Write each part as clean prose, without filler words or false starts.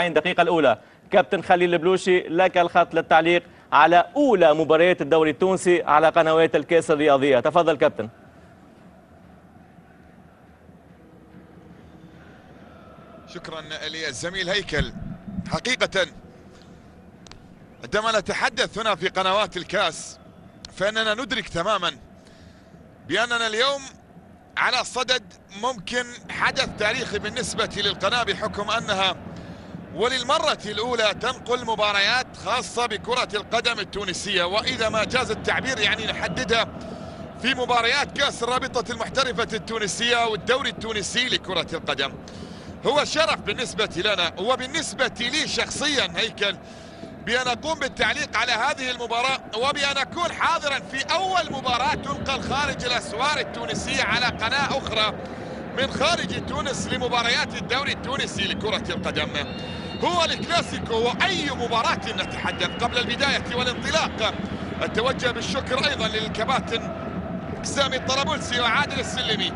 الدقيقة الأولى. كابتن خليل البلوشي، لك الخط للتعليق على أولى مباريات الدوري التونسي على قنوات الكاس الرياضية. تفضل كابتن. شكرا للزميل هيكل. حقيقة عندما نتحدث هنا في قنوات الكاس فإننا ندرك تماما بأننا اليوم على صدد ممكن حدث تاريخي بالنسبة للقناة، بحكم أنها وللمرة الأولى تنقل مباريات خاصة بكرة القدم التونسية، وإذا ما جاز التعبير يعني نحددها في مباريات كأس الرابطة المحترفة التونسية والدوري التونسي لكرة القدم. هو شرف بالنسبة لنا وبالنسبة لي شخصيا هيكل بأن أقوم بالتعليق على هذه المباراة، وبأن أكون حاضرا في أول مباراة تنقل خارج الأسوار التونسية على قناة أخرى من خارج تونس لمباريات الدوري التونسي لكرة القدم. هو الكلاسيكو، وأي مباراة نتحدث قبل البداية والانطلاق أتوجه بالشكر أيضا للكباتن سامي الطرابلسي وعادل السلمي.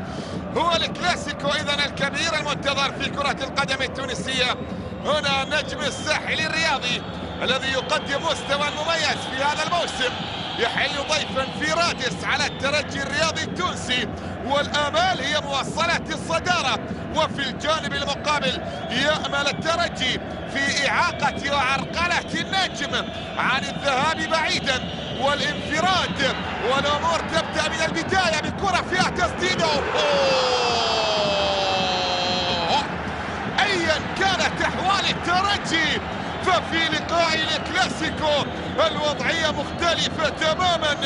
هو الكلاسيكو إذن الكبير المنتظر في كرة القدم التونسية. هنا نجم الساحل الرياضي الذي يقدم مستوى مميز في هذا الموسم يحل ضيفا في رادس على الترجي الرياضي التونسي، والآمال هي مواصلة الصدارة. وفي الجانب المقابل يأمل الترجي في إعاقة وعرقلة النجم عن الذهاب بعيدا والانفراد، والأمور تبدأ من البداية بكرة فيها تسديد. أيا كانت أحوال الترجي ففي لقاء الكلاسيكو الوضعية مختلفة تماما،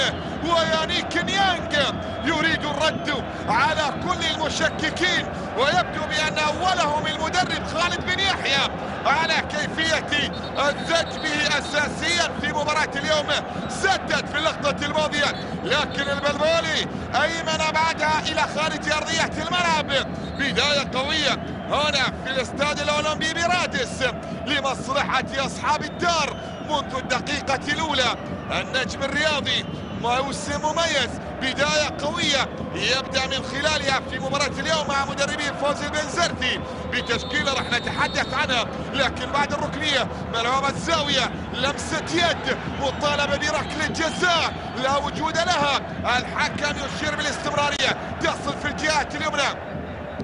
ويانيك نيانغ يريد الرد على كل المشككين، ويبدو بأن أولهم المدرب خالد بن يحيى على كيفية الزج به أساسيا في مباراة اليوم. سدد في اللقطة الماضية لكن البلبولي أيمن بعدها إلى خارج أرضية الملعب. بداية قوية هنا في الاستاد الأولمبي برادس لمصلحة أصحاب الدار منذ الدقيقة الأولى. النجم الرياضي موسم مميز، بداية قوية يبدأ من خلالها في مباراة اليوم مع مدربين فوزي البنزرتي بتشكيلة راح نتحدث عنها، لكن بعد الركنية ملعوبة الزاوية، لمسة يد مطالبة بركلة جزاء لا وجود لها، الحكم يشير بالاستمرارية، تصل في الجهة اليمنى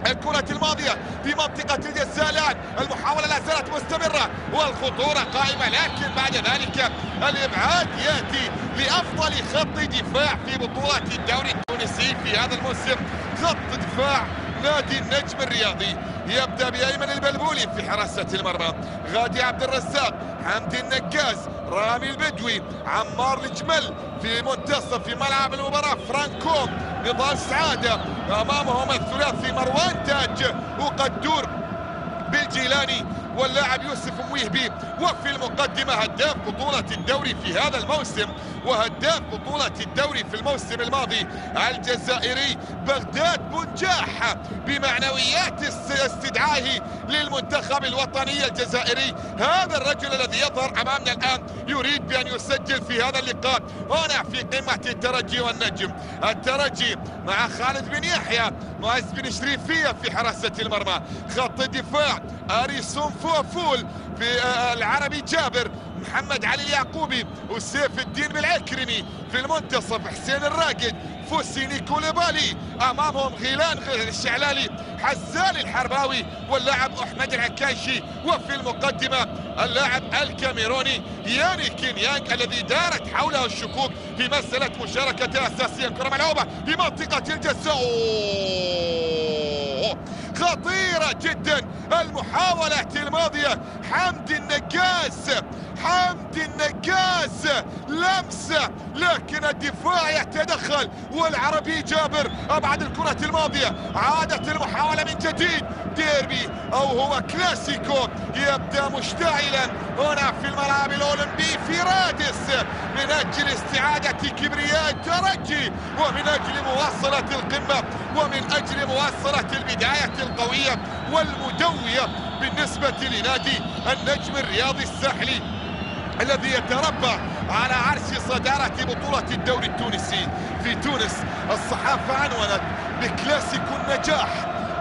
الكرة الماضية في منطقة الجزاء. الآن المحاولة لا زالت مستمرة والخطورة قائمة، لكن بعد ذلك الإبعاد يأتي لأفضل خط دفاع في بطولة الدوري التونسي في هذا الموسم، خط دفاع نادي النجم الرياضي. يبدأ بأيمن البلبولي في حراسة المرمى، غادي عبد الرزاق، حمدي النجاز، رامي البدوي، عمار الجمل في منتصف في ملعب المباراة، فرانكو، نضال سعادة، أمامهم الثلاثي مروان تاج وقدور بالجيلاني واللاعب يوسف مويهبي. وفي المقدمة هداف بطولة الدوري في هذا الموسم وهداف بطولة الدوري في الموسم الماضي الجزائري بغداد بنجاح بمعنويات استدعائه للمنتخب الوطني الجزائري. هذا الرجل الذي يظهر أمامنا الآن يريد بأن يسجل في هذا اللقاء هنا في قمة الترجي والنجم. الترجي مع خالد بن يحيى، معز بن شريفية في حراسة المرمى، خط الدفاع أريسون فوفول في العربي جابر، محمد علي اليعقوبي وسيف الدين بالعكرمي في المنتصف، حسين الراقد، فوسيني كوليبالي، امامهم غيلان الشعلالي، حزان الحرباوي واللاعب احمد العكايشي. وفي المقدمه اللاعب الكاميروني يانيك نيانغ الذي دارت حوله الشكوك في مساله مشاركته اساسيا. كره ملعوبه في منطقه الجزاء، خطيرة جدا المحاولة الماضية. حمدي النجاز، حمدي النجاز لمسة لكن الدفاع يتدخل، والعربي جابر أبعد الكرة الماضية. عادت المحاولة من جديد، ديربي أو هو كلاسيكو يبدأ مشتعلا هنا في الملعب الأولمبي في رادس من أجل استعادة كبرياء الترجي ومن أجل مواصلة القمة ومن أجل مواصلة البداية القوية والمدوية بالنسبة لنادي النجم الرياضي الساحلي الذي يتربع على عرش صدارة بطولة الدوري التونسي. في تونس الصحافة عنونت بكلاسيكو النجاح،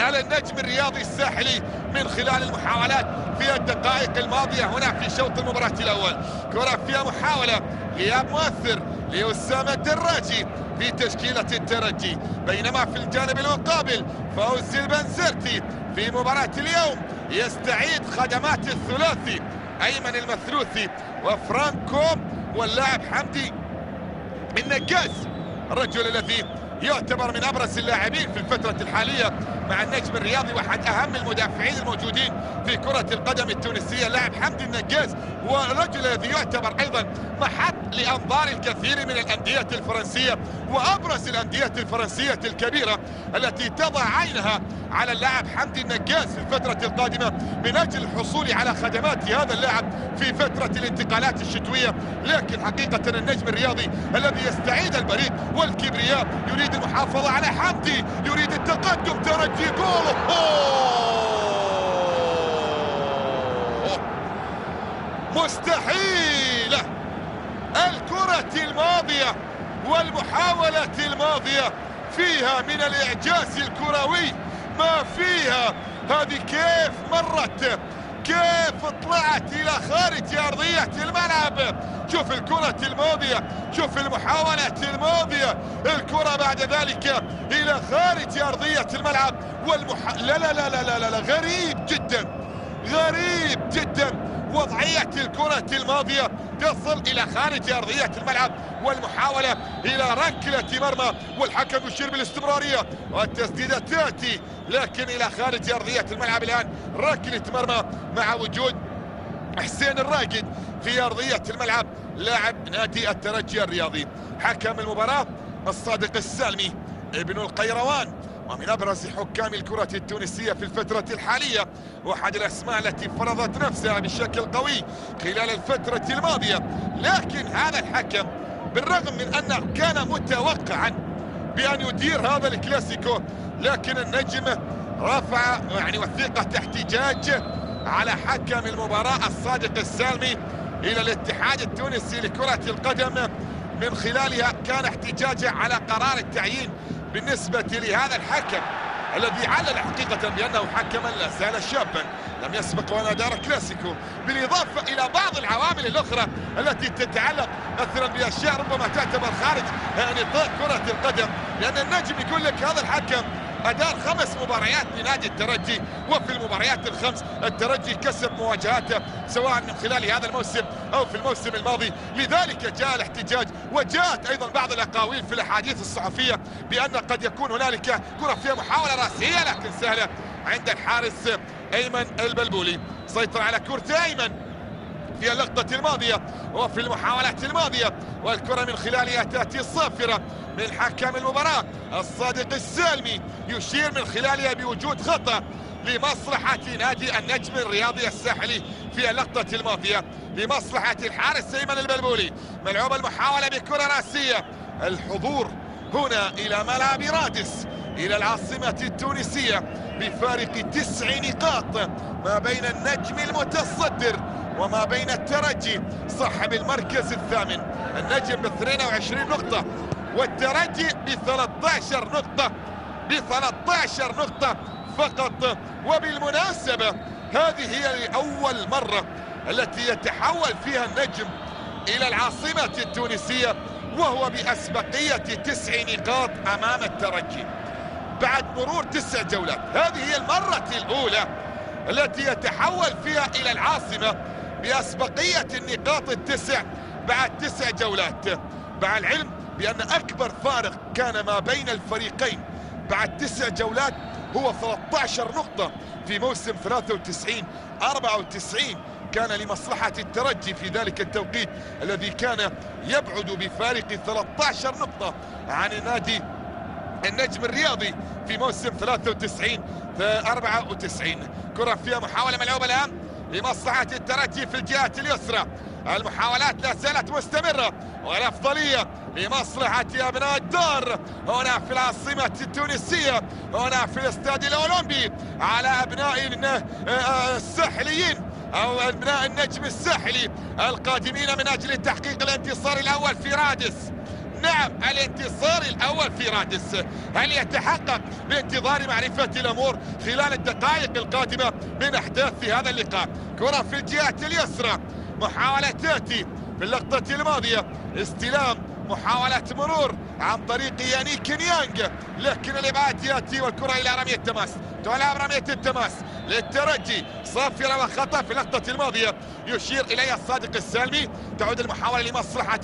على النجم الرياضي الساحلي من خلال المحاولات في الدقائق الماضية هنا في شوط المباراة الأول. كرة فيها محاولة، غياب مؤثر لأسامة الدراجي في تشكيلة الترجي، بينما في الجانب المقابل فوزي البنزرتي في مباراة اليوم يستعيد خدمات الثلاثي أيمن المثلوثي وفرانكو واللاعب حمدي النجاز، الرجل الذي يعتبر من ابرز اللاعبين في الفتره الحاليه مع النجم الرياضي واحد اهم المدافعين الموجودين في كره القدم التونسيه. اللاعب حمدي النجاز والرجل الذي يعتبر ايضا محط لانظار الكثير من الانديه الفرنسيه وابرز الانديه الفرنسيه الكبيره التي تضع عينها على اللاعب حمدي النجاز في الفتره القادمه من اجل الحصول على خدمات هذا اللاعب في فتره الانتقالات الشتويه. لكن حقيقه النجم الرياضي الذي يستعيد البريد والكبرياء يريد المحافظه على حمدي، يريد التقدم، ترجي جول مستحيلة. الكرة الماضية والمحاولة الماضية فيها من الإعجاز الكروي ما فيها. هذه كيف مرت، كيف طلعت إلى خارج أرضية الملعب. شوف الكرة الماضية، شوف المحاولة الماضية، الكرة بعد ذلك إلى خارج أرضية الملعب لا لا لا لا لا لا، غريب جدا، غريب جدا. وضعية الكرة الماضية تصل إلى خارج أرضية الملعب والمحاولة إلى ركلة مرمى والحكم يشير بالاستمرارية والتسديدة تأتي لكن إلى خارج أرضية الملعب. الآن ركلة مرمى مع وجود حسين الراقد في أرضية الملعب لاعب نادي الترجي الرياضي. حكم المباراة الصادق السالمي ابن القيروان ومن أبرز حكام الكرة التونسية في الفترة الحالية واحد الأسماء التي فرضت نفسها بشكل قوي خلال الفترة الماضية. لكن هذا الحكم بالرغم من أنه كان متوقعا بأن يدير هذا الكلاسيكو لكن النجم رفع وثيقة احتجاج على حكم المباراة الصادق السالمي إلى الاتحاد التونسي لكرة القدم. من خلالها كان احتجاجه على قرار التعيين بالنسبة لهذا الحكم الذي علل حقيقة بأنه حكما لا زال شابا لم يسبق ولا دار كلاسيكو، بالإضافة إلى بعض العوامل الأخرى التي تتعلق مثلا بأشياء ربما تعتبر خارج نطاق كرة القدم. لأن النجم يقول لك هذا الحكم أدار 5 مباريات لنادي الترجي وفي المباريات ال5 الترجي كسب مواجهاته سواء من خلال هذا الموسم أو في الموسم الماضي. لذلك جاء الاحتجاج وجاءت أيضا بعض الأقاويل في الأحاديث الصحفية بأن قد يكون هنالك كرة فيها محاولة رأسية لكن سهلة عند الحارس أيمن البلبولي. سيطر على كرة أيمن في اللقطة الماضية وفي المحاولات الماضية والكرة من خلالها تأتي الصافرة من حكم المباراة الصادق السالمي يشير من خلالها بوجود خطأ لمصلحة نادي النجم الرياضي الساحلي في اللقطة الماضية لمصلحة الحارس أيمن البلبولي. ملعوبة المحاولة بكرة رأسية. الحضور هنا إلى ملعب رادس إلى العاصمة التونسية بفارق 9 نقاط ما بين النجم المتصدر وما بين الترجي صاحب المركز الثامن. النجم ب 22 نقطة والترجي ب 13 نقطة، ب 13 نقطة فقط. وبالمناسبة هذه هي أول مرة التي يتحول فيها النجم إلى العاصمة التونسية وهو بأسبقية 9 نقاط أمام الترجي بعد مرور 9 جولات. هذه هي المرة الأولى التي يتحول فيها إلى العاصمة بأسبقية النقاط ال9 بعد 9 جولات، مع العلم بأن أكبر فارق كان ما بين الفريقين بعد 9 جولات هو 13 نقطة في موسم 93-94 كان لمصلحة الترجي في ذلك التوقيت الذي كان يبعد بفارق 13 نقطة عن نادي النجم الرياضي في موسم 93-94. كرة فيها محاولة ملعوبة الآن لمصلحة الترجي في الجهة اليسرى. المحاولات لا زالت مستمرة والأفضلية لمصلحة أبناء الدار هنا في العاصمة التونسية هنا في الاستاد الأولمبي على أبناء الساحليين أو أبناء النجم الساحلي القادمين من أجل تحقيق الانتصار الأول في رادس. نعم الانتصار الأول في رادس. هل يتحقق بانتظار معرفة الأمور خلال الدقائق القادمة من أحداث في هذا اللقاء؟ كرة في الجهة اليسرى، محاولة تأتي في اللقطة الماضية، استلام، محاولة مرور عن طريق يانيك كينيانغ، لكن الإبعاد يأتي والكرة إلى رمية التماس. تلعب رمية التماس للترجي، صافرة وخطأ في اللقطة الماضية يشير إليها الصادق السالمي. تعود المحاولة لمصلحة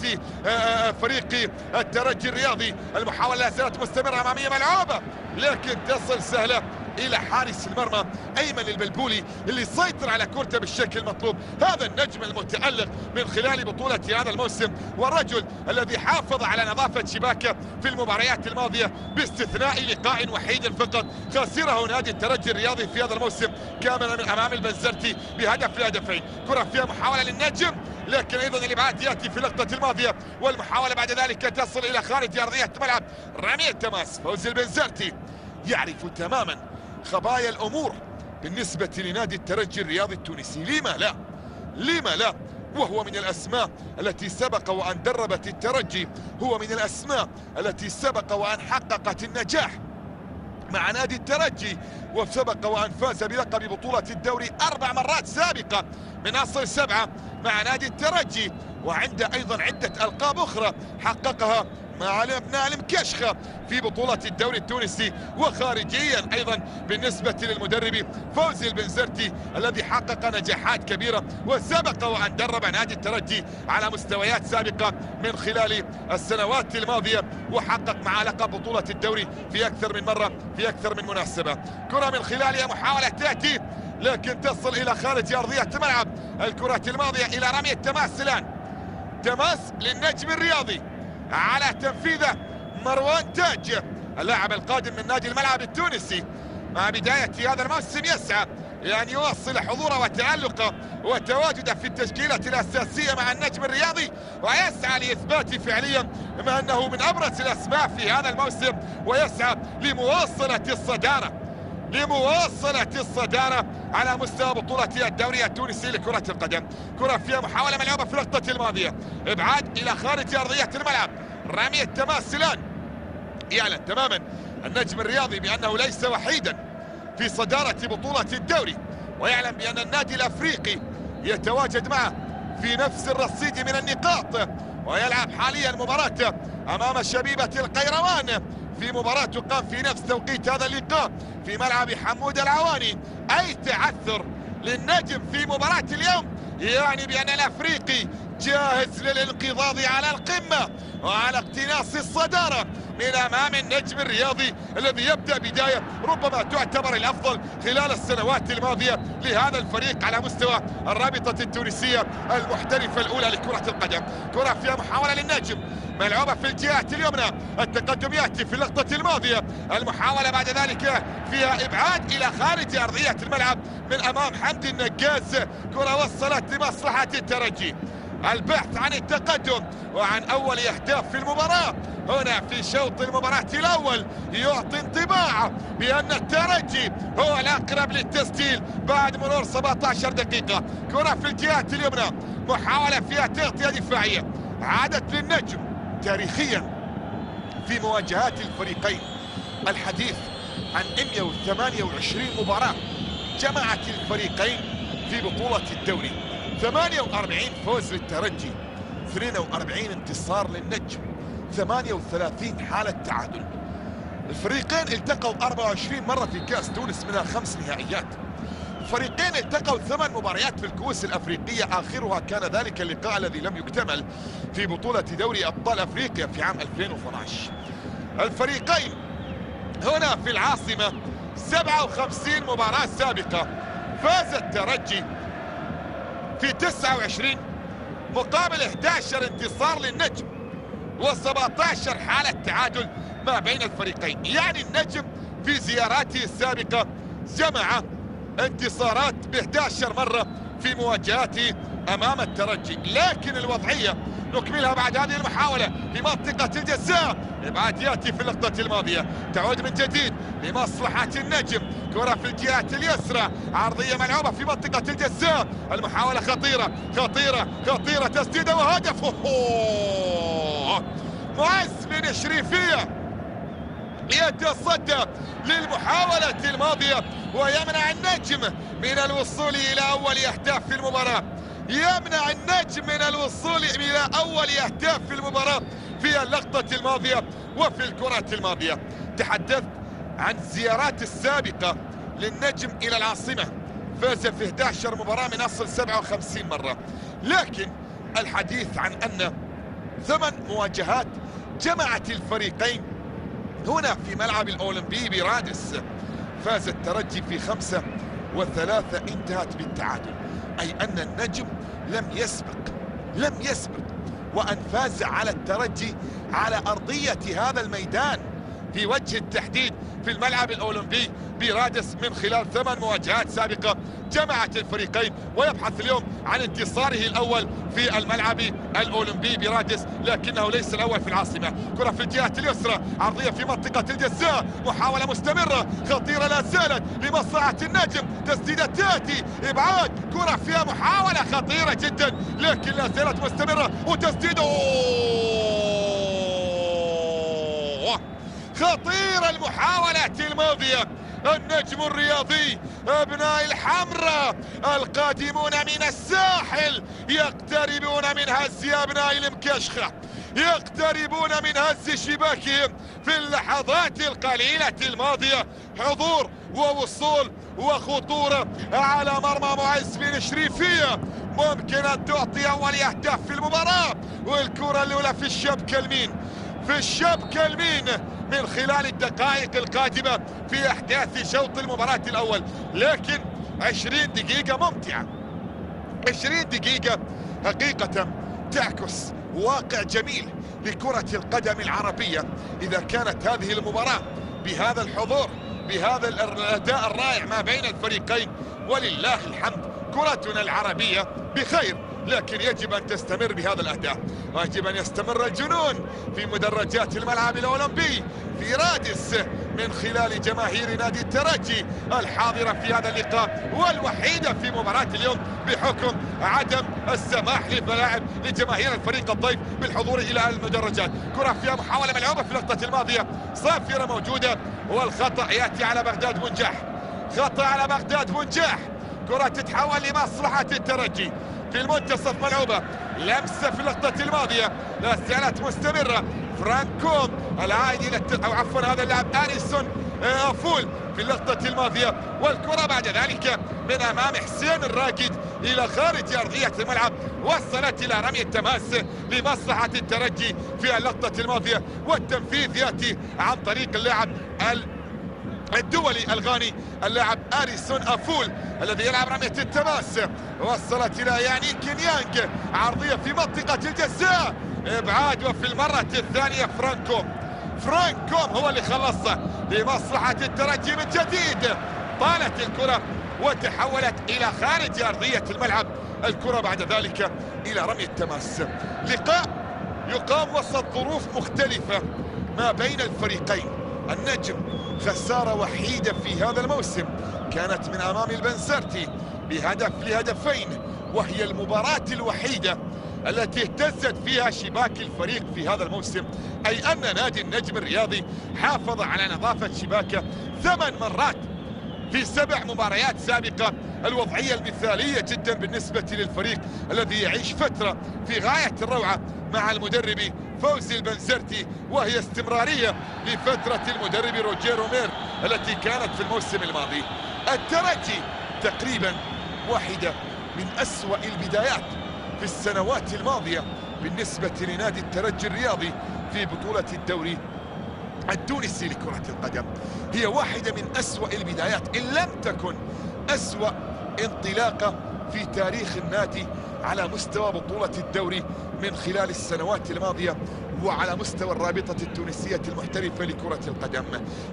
فريق الترجي الرياضي، المحاولة لا زالت مستمرة أمامية ملعوبة لكن تصل سهلة إلى حارس المرمى أيمن البلبولي اللي سيطر على كرته بالشكل المطلوب. هذا النجم المتألق من خلال بطولة هذا الموسم، والرجل الذي حافظ على نظافة شباكه في المباريات الماضية باستثناء لقاء وحيد فقط خسره نادي الترجي الرياضي في هذا الموسم كاملا من أمام البنزرتي بهدف لهدفين. كرة فيها محاولة للنجم لكن أيضا الإبعاد يأتي في اللقطة الماضية، والمحاولة بعد ذلك تصل إلى خارج أرضية الملعب. رمية تماس، فوزي البنزرتي يعرف تماما خبايا الأمور بالنسبة لنادي الترجي الرياضي التونسي. لما لا وهو من الأسماء التي سبق وأن دربت الترجي، هو من الأسماء التي سبق وأن حققت النجاح مع نادي الترجي، وسبق وأن فاز بلقب بطولة الدوري 4 مرات سابقة من أصل 7 مع نادي الترجي، وعنده أيضا عدة ألقاب أخرى حققها مع ابناء المكشخة في بطولة الدوري التونسي وخارجيا أيضا بالنسبة للمدرب فوزي البنزرتي الذي حقق نجاحات كبيرة وسبق وأن درب نادي الترجي على مستويات سابقة من خلال السنوات الماضية، وحقق مع لقب بطولة الدوري في أكثر من مرة في أكثر من مناسبة. كرة من خلالها محاولة تأتي لكن تصل إلى خارج أرضية الملعب. الكرة الماضية إلى رمية تماس الآن، تماس للنجم الرياضي على تنفيذه مروان تاج اللاعب القادم من نادي الملعب التونسي. مع بداية هذا الموسم يسعى لأن يوصل حضوره وتألقه وتواجده في التشكيلة الأساسية مع النجم الرياضي، ويسعى لإثبات فعليا بما أنه من أبرز الأسماء في هذا الموسم، ويسعى لمواصلة الصدارة على مستوى بطولة الدوري التونسي لكرة القدم. كرة فيها محاولة ملعوبة في اللقطة الماضية، إبعاد إلى خارج أرضية الملعب. رمية تماس الآن. يعلن تماما النجم الرياضي بأنه ليس وحيدا في صدارة بطولة الدوري، ويعلم بأن النادي الأفريقي يتواجد معه في نفس الرصيد من النقاط، ويلعب حاليا مباراته أمام شبيبة القيروان في مباراة تقام في نفس توقيت هذا اللقاء في ملعب حمود العواني. أي تعثر للنجم في مباراة اليوم يعني بأن الأفريقي جاهز للانقضاض على القمة وعلى اقتناص الصدارة من أمام النجم الرياضي الذي يبدأ بداية ربما تعتبر الأفضل خلال السنوات الماضية لهذا الفريق على مستوى الرابطة التونسية المحترفة الأولى لكرة القدم. كرة فيها محاولة للنجم ملعوبة في الجهة اليمنى، التقدم يأتي في اللقطة الماضية، المحاولة بعد ذلك فيها إبعاد إلى خارج أرضية الملعب من أمام حمدي النجاز. كرة وصلت لمصلحة الترجي، البحث عن التقدم وعن أول أهداف في المباراة هنا في شوط المباراة الأول يعطي انطباع بأن الترجي هو الأقرب للتسجيل بعد مرور 17 دقيقة. كرة في الجهة اليمنى، محاولة فيها تغطية دفاعية عادت للنجم تاريخيا في مواجهات الفريقين. الحديث عن 128 مباراة جمعت الفريقين في بطولة الدوري، 48 فوز للترجي، 42 انتصار للنجم، 38 حالة تعادل. الفريقين التقوا 24 مرة في كأس تونس منها 5 نهائيات. الفريقين التقوا 8 مباريات في الكؤوس الأفريقية، آخرها كان ذلك اللقاء الذي لم يكتمل في بطولة دوري أبطال أفريقيا في عام 2012. الفريقين هنا في العاصمة 57 مباراة سابقة، فاز الترجي في 29 مقابل 11 انتصار للنجم و17 حالة تعادل ما بين الفريقين. يعني النجم في زياراته السابقة جمع انتصارات ب11 مرة في مواجهاته أمام الترجي، لكن الوضعية نكملها بعد هذه المحاولة في منطقة الجزاء. إبعاد يأتي في اللقطة الماضية، تعود من جديد لمصلحة النجم. كرة في الجهة اليسرى، عرضية ملعوبة في منطقة الجزاء، المحاولة خطيرة خطيرة خطيرة، تسديدة وهدف. معز بن شريفية يتصدى للمحاولة الماضية ويمنع النجم من الوصول إلى أول أهداف في المباراة. يمنع النجم من الوصول إلى أول أهداف في المباراة في اللقطة الماضية وفي الكرة الماضية. تحدثت عن الزيارات السابقة للنجم إلى العاصمة، فاز في 11 مباراة من أصل 57 مرة، لكن الحديث عن أن 8 مواجهات جمعت الفريقين هنا في ملعب الأولمبي برادس. فاز الترجي في 5 و3 انتهت بالتعادل، أي أن النجم لم يسبق وأن فاز على الترجي على أرضية هذا الميدان في وجه التحديد في الملعب الأولمبي برادس من خلال 8 مواجهات سابقة جمعت الفريقين، ويبحث اليوم عن انتصاره الأول في الملعب الأولمبي برادس، لكنه ليس الأول في العاصمة. كرة في الجهة اليسرى، عرضية في منطقة الجزاء، محاولة مستمرة خطيرة لا زالت لمصلحة النجم، تسديدة تأتي إبعاد، كرة فيها محاولة خطيرة جدا لكن لا زالت مستمرة، وتسديده خطيرة المحاولات الماضية. النجم الرياضي أبناء الحمراء القادمون من الساحل يقتربون من هز أبناء المكشخة، يقتربون من هز شباكهم في اللحظات القليلة الماضية. حضور ووصول وخطورة على مرمى معز بن شريفية ممكن أن تعطي أول أهداف في المباراة، والكرة الأولى في الشبكة اليمين، في الشبكة اليمين من خلال الدقائق القادمة في أحداث شوط المباراة الأول. لكن 20 دقيقة ممتعة، 20 دقيقة حقيقة تعكس واقع جميل لكرة القدم العربية. إذا كانت هذه المباراة بهذا الحضور، بهذا الأداء الرائع ما بين الفريقين، ولله الحمد كرتنا العربية بخير، لكن يجب أن تستمر بهذا الأداء، ويجب أن يستمر الجنون في مدرجات الملعب الأولمبي في رادس من خلال جماهير نادي الترجي الحاضرة في هذا اللقاء والوحيدة في مباراة اليوم بحكم عدم السماح لجماهير الفريق الضيف بالحضور إلى المدرجات. كرة فيها محاولة ملعوبة في اللقطة الماضية، صافرة موجودة، والخطأ يأتي على بغداد بنجاح، خطأ علعلى بغداد بنجاح. كرة تتحول لمصلحة الترجي في المنتصف ملعوبة، لمسة في اللقطة الماضية لا زالت مستمرة. فرانكو العائد إلى أو عفوا هذا اللاعب أليسون أفول في اللقطة الماضية، والكرة بعد ذلك من أمام حسين الراقد إلى خارج أرضية الملعب، وصلت إلى رمي التماس لمصلحة الترجي في اللقطة الماضية، والتنفيذ يأتي عن طريق اللاعب الدولي الغاني اللاعب أليسون أفول الذي يلعب رمية التماس، وصلت إلى يعني كينيانج، عرضية في منطقة الجزاء، إبعاد، وفي المرة الثانية فرانكوم هو اللي خلص لمصلحة الترجي من جديد. طالت الكرة وتحولت إلى خارج أرضية الملعب، الكرة بعد ذلك إلى رمي التماس. لقاء يقام وسط ظروف مختلفة ما بين الفريقين. النجم خسارة وحيدة في هذا الموسم كانت من أمام البنزرتي بهدف لهدفين، وهي المباراة الوحيدة التي اهتزت فيها شباك الفريق في هذا الموسم، أي أن نادي النجم الرياضي حافظ على نظافة شباكه 8 مرات في 7 مباريات سابقة. الوضعية المثالية جدا بالنسبة للفريق الذي يعيش فترة في غاية الروعة مع المدرب فوزي البنزرتي، وهي استمرارية لفترة المدرب روجير رومير التي كانت في الموسم الماضي. الترجي تقريبا واحدة من أسوأ البدايات في السنوات الماضية بالنسبة لنادي الترجي الرياضي في بطولة الدوري التونسي لكرة القدم. هي واحدة من أسوأ البدايات إن لم تكن أسوأ انطلاقة في تاريخ النادي على مستوى بطولة الدوري من خلال السنوات الماضية، وعلى مستوى الرابطة التونسية المحترفة لكرة القدم.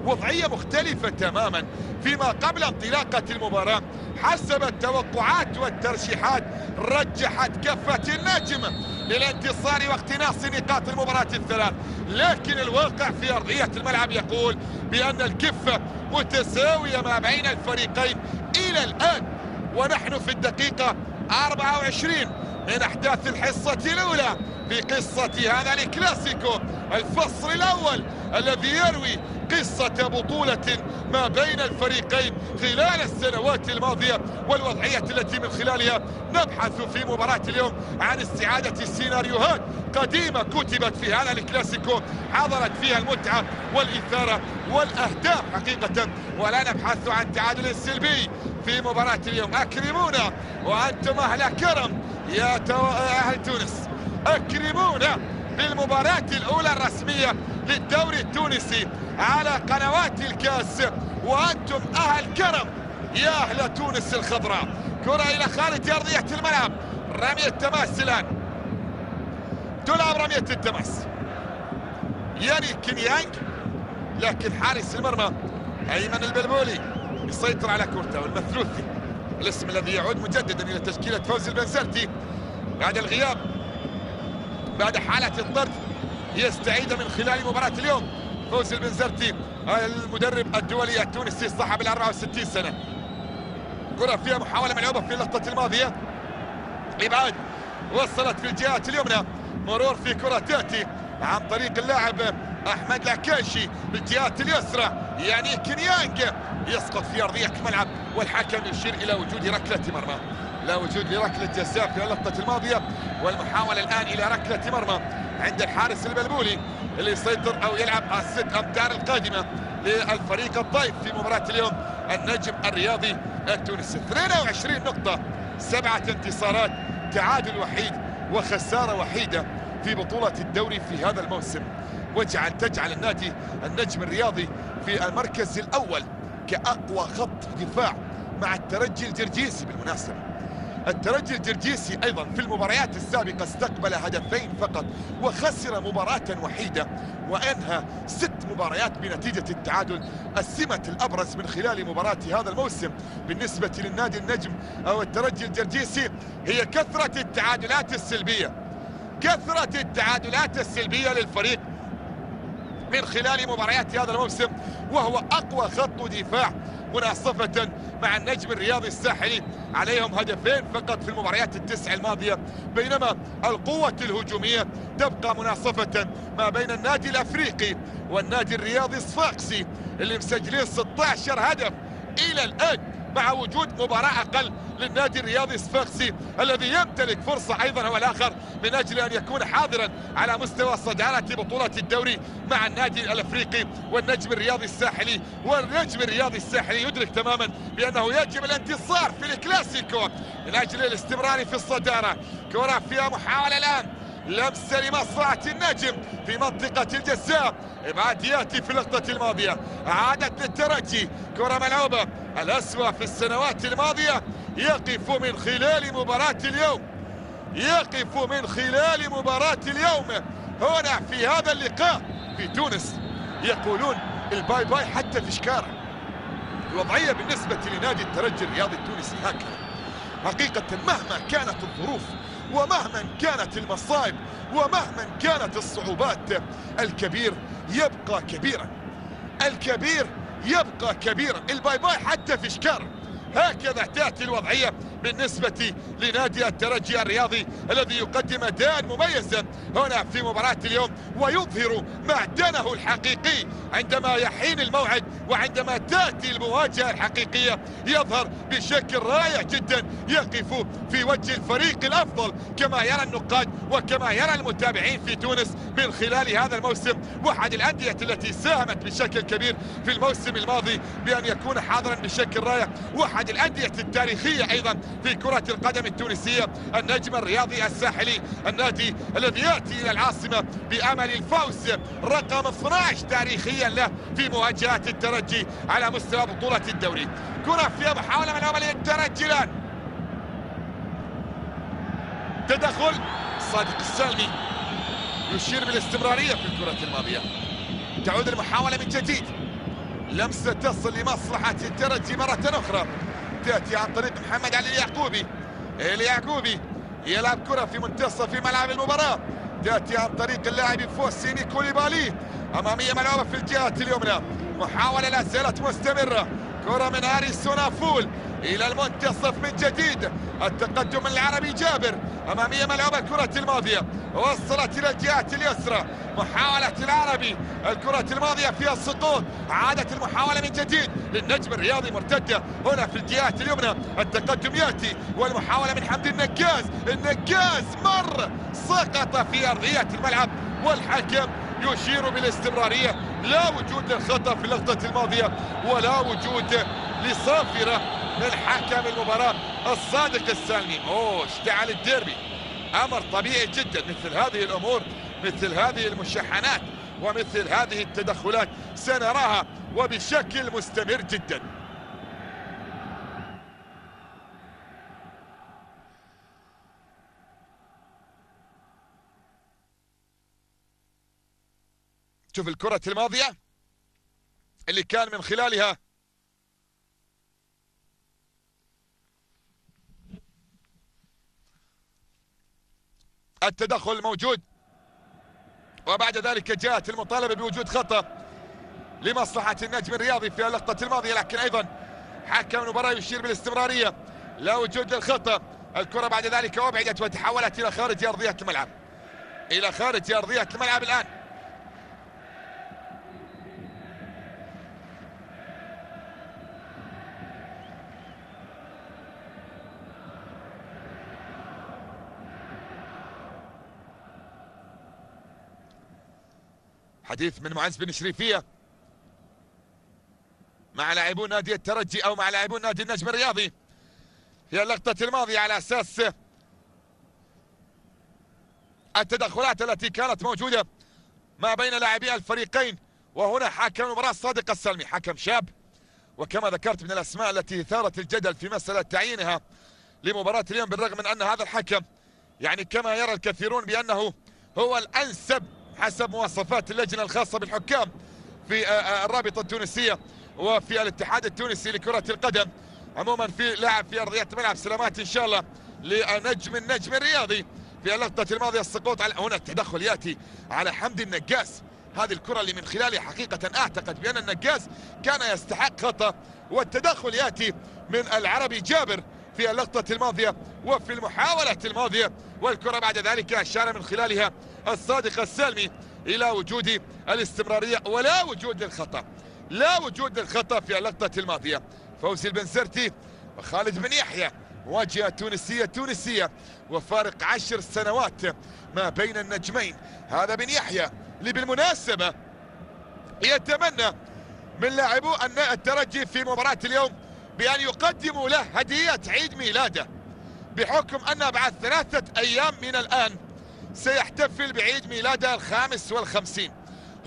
وضعية مختلفة تماما فيما قبل انطلاقة المباراة. حسب التوقعات والترشيحات رجحت كفة النجم للانتصار واقتناص نقاط المباراة الثلاث، لكن الواقع في أرضية الملعب يقول بأن الكفة متساوية ما بين الفريقين إلى الآن، ونحن في الدقيقة 24 من أحداث الحصة الأولى في قصة هذا الكلاسيكو، الفصل الأول الذي يروي قصة بطولة ما بين الفريقين خلال السنوات الماضية، والوضعية التي من خلالها نبحث في مباراة اليوم عن استعادة سيناريوهات قديمة كتبت في هذا الكلاسيكو حضرت فيها المتعة والإثارة والأهداف حقيقة، ولا نبحث عن تعادل سلبي في مباراة اليوم. أكرمونا وأنتم أهل كرم يا أهل تونس، أكرمونا بالمباراة الأولى الرسمية للدوري التونسي على قنوات الكاس، وأنتم أهل كرم يا أهل تونس الخضراء. كرة إلى خارج أرضية الملعب، رمية تماس الآن، تلعب رمية التماس ياني كينيانج، لكن حارس المرمى أيمن البلبولي يسيطر على كورته، والمثلوثي الاسم الذي يعود مجددا إلى تشكيلة فوزي البنزرتي بعد الغياب، بعد حالة الطرد يستعيد من خلال مباراة اليوم. فوزي البنزرتي المدرب الدولي التونسي صاحب ال 64 سنة. كرة فيها محاولة ملعوبة في اللقطة الماضية، إبعاد وصلت في الجهات اليمنى، مرور في كرة تأتي عن طريق اللاعب أحمد العكاشي بالجهات اليسرى، يعني كينيانج يسقط في أرضية الملعب، والحكم يشير إلى وجود ركلة مرمى، لا وجود لركلة جزاء في اللقطة الماضية، والمحاولة الآن إلى ركلة مرمى عند الحارس البلبولي اللي يسيطر أو يلعب الست أمتار القادمة للفريق الضيف في مباراة اليوم النجم الرياضي التونسي. 22 نقطة، 7 انتصارات، تعادل وحيد وخسارة وحيدة في بطولة الدوري في هذا الموسم، تجعل النادي النجم الرياضي في المركز الأول كأقوى خط دفاع مع الترجي الجرجيسي. بالمناسبة الترجي الجرجيسي أيضا في المباريات السابقة استقبل هدفين فقط وخسر مباراة وحيدة، وأنهى 6 مباريات بنتيجة التعادل. السمة الأبرز من خلال مباراة هذا الموسم بالنسبة للنادي النجم أو الترجي الجرجيسي هي كثرة التعادلات السلبية، كثرة التعادلات السلبية للفريق من خلال مباريات هذا الموسم، وهو أقوى خط دفاع مناصفة مع النجم الرياضي الساحلي، عليهم هدفين فقط في المباريات ال9 الماضية، بينما القوة الهجومية تبقى مناصفة ما بين النادي الأفريقي والنادي الرياضي الصفاقسي اللي مسجلين 16 هدف إلى الآن، مع وجود مباراة أقل للنادي الرياضي الصفاقسي الذي يمتلك فرصة أيضا هو الآخر من أجل أن يكون حاضرا على مستوى صدارة بطولة الدوري مع النادي الأفريقي والنجم الرياضي الساحلي. والنجم الرياضي الساحلي يدرك تماما بأنه يجب الانتصار في الكلاسيكو من أجل الاستمرار في الصدارة. كرة فيها محاولة الآن، لمسة لمصلحة النجم في منطقة الجزاء، إبعاد يأتي في اللقطة الماضية، عادت للترجي، كرة ملعوبة. الأسوأ في السنوات الماضية يقف من خلال مباراة اليوم، يقف من خلال مباراة اليوم هنا في هذا اللقاء في تونس. يقولون الباي باي حتى في شكارة. الوضعية بالنسبة لنادي الترجي الرياضي التونسي هكذا حقيقة، مهما كانت الظروف ومهما كانت المصائب ومهما كانت الصعوبات، الكبير يبقى كبيرا، الكبير يبقى كبيرا. الباي باي حتى في شكارة. هكذا تأتي الوضعية بالنسبة لنادي الترجي الرياضي الذي يقدم أداء مميزا هنا في مباراة اليوم، ويظهر معدنه الحقيقي عندما يحين الموعد وعندما تأتي المواجهة الحقيقية. يظهر بشكل رائع جدا، يقف في وجه الفريق الأفضل كما يرى النقاد وكما يرى المتابعين في تونس من خلال هذا الموسم. واحد الأندية التي ساهمت بشكل كبير في الموسم الماضي بأن يكون حاضرا بشكل رائع، واحد الأندية التاريخية أيضا في كرة القدم التونسية، النجم الرياضي الساحلي، النادي الذي يأتي إلى العاصمة بأمل الفوز رقم 12 تاريخيا له في مواجهات الترجي على مستوى بطولة الدوري. كرة فيها محاولة من أول الترجي الآن، تدخل صادق السالمي يشير بالاستمرارية في الكرة الماضية. تعود المحاولة من جديد، لمسة تصل لمصلحة الترجي مرة أخرى، تأتي عن طريق محمد علي اليعقوبي. اليعقوبي يلعب كرة في منتصف ملعب المباراة، تأتي عن طريق اللاعب فوسيني كوليبالي، أمامية ملعوبة في الجهة اليمنى، محاولة لا زالت مستمرة. كرة من هاري سونافول إلى المنتصف من جديد. التقدم من العربي جابر. أمامية ملعوبة الكرة الماضية، وصلت إلى الجهة اليسرى. محاولة العربي، الكرة الماضية فيها السقوط. عادت المحاولة من جديد للنجم الرياضي، مرتدة هنا في الجهة اليمنى. التقدم يأتي والمحاولة من حمدي النجاز. النجاز مر، سقط في أرضية الملعب والحكم يشير بالاستمرارية. لا وجود للخطأ في اللقطة الماضية ولا وجود لصافرة من حكم المباراة الصادق السالمي. اشتعل الديربي، أمر طبيعي جدا. مثل هذه الأمور، مثل هذه المشحنات ومثل هذه التدخلات سنراها وبشكل مستمر جدا. شوف الكرة الماضية اللي كان من خلالها التدخل الموجود، وبعد ذلك جاءت المطالبة بوجود خطأ لمصلحة النجم الرياضي في اللقطة الماضية، لكن أيضا حكم المباراة يشير بالاستمرارية. لا وجود للخطأ. الكرة بعد ذلك أبعدت وتحولت إلى خارج أرضية الملعب، إلى خارج أرضية الملعب الآن. حديث من معز بن شريفية مع لاعبون نادي الترجي أو مع لاعبون نادي النجم الرياضي في اللقطة الماضية على أساس التدخلات التي كانت موجودة ما بين لاعبي الفريقين. وهنا حكم المباراة الصادق السلمي، حكم شاب، وكما ذكرت من الأسماء التي ثارت الجدل في مسألة تعيينها لمباراة اليوم، بالرغم من أن هذا الحكم يعني كما يرى الكثيرون بأنه هو الأنسب حسب مواصفات اللجنة الخاصة بالحكام في الرابطة التونسية وفي الاتحاد التونسي لكرة القدم. عموما في لاعب في أرضية ملعب، سلامات إن شاء الله النجم الرياضي في اللقطة الماضية. السقوط على هنا التدخل يأتي على حمدي النجاز. هذه الكرة اللي من خلالها حقيقة أعتقد بأن النجاز كان يستحق خطأ، والتدخل يأتي من العربي جابر في اللقطة الماضية وفي المحاولة الماضية. والكرة بعد ذلك أشار من خلالها الصادق السالمي إلى وجود الاستمرارية ولا وجود للخطأ. لا وجود للخطأ في اللقطة الماضية. فوزي البنزرتي وخالد بن يحيى، مواجهة تونسية وفارق 10 سنوات ما بين النجمين. هذا بن يحيى اللي بالمناسبة يتمنى من لاعبو الترجي في مباراة اليوم بأن يقدموا له هدية عيد ميلاده، بحكم أن بعد 3 أيام من الآن سيحتفل بعيد ميلاده 55.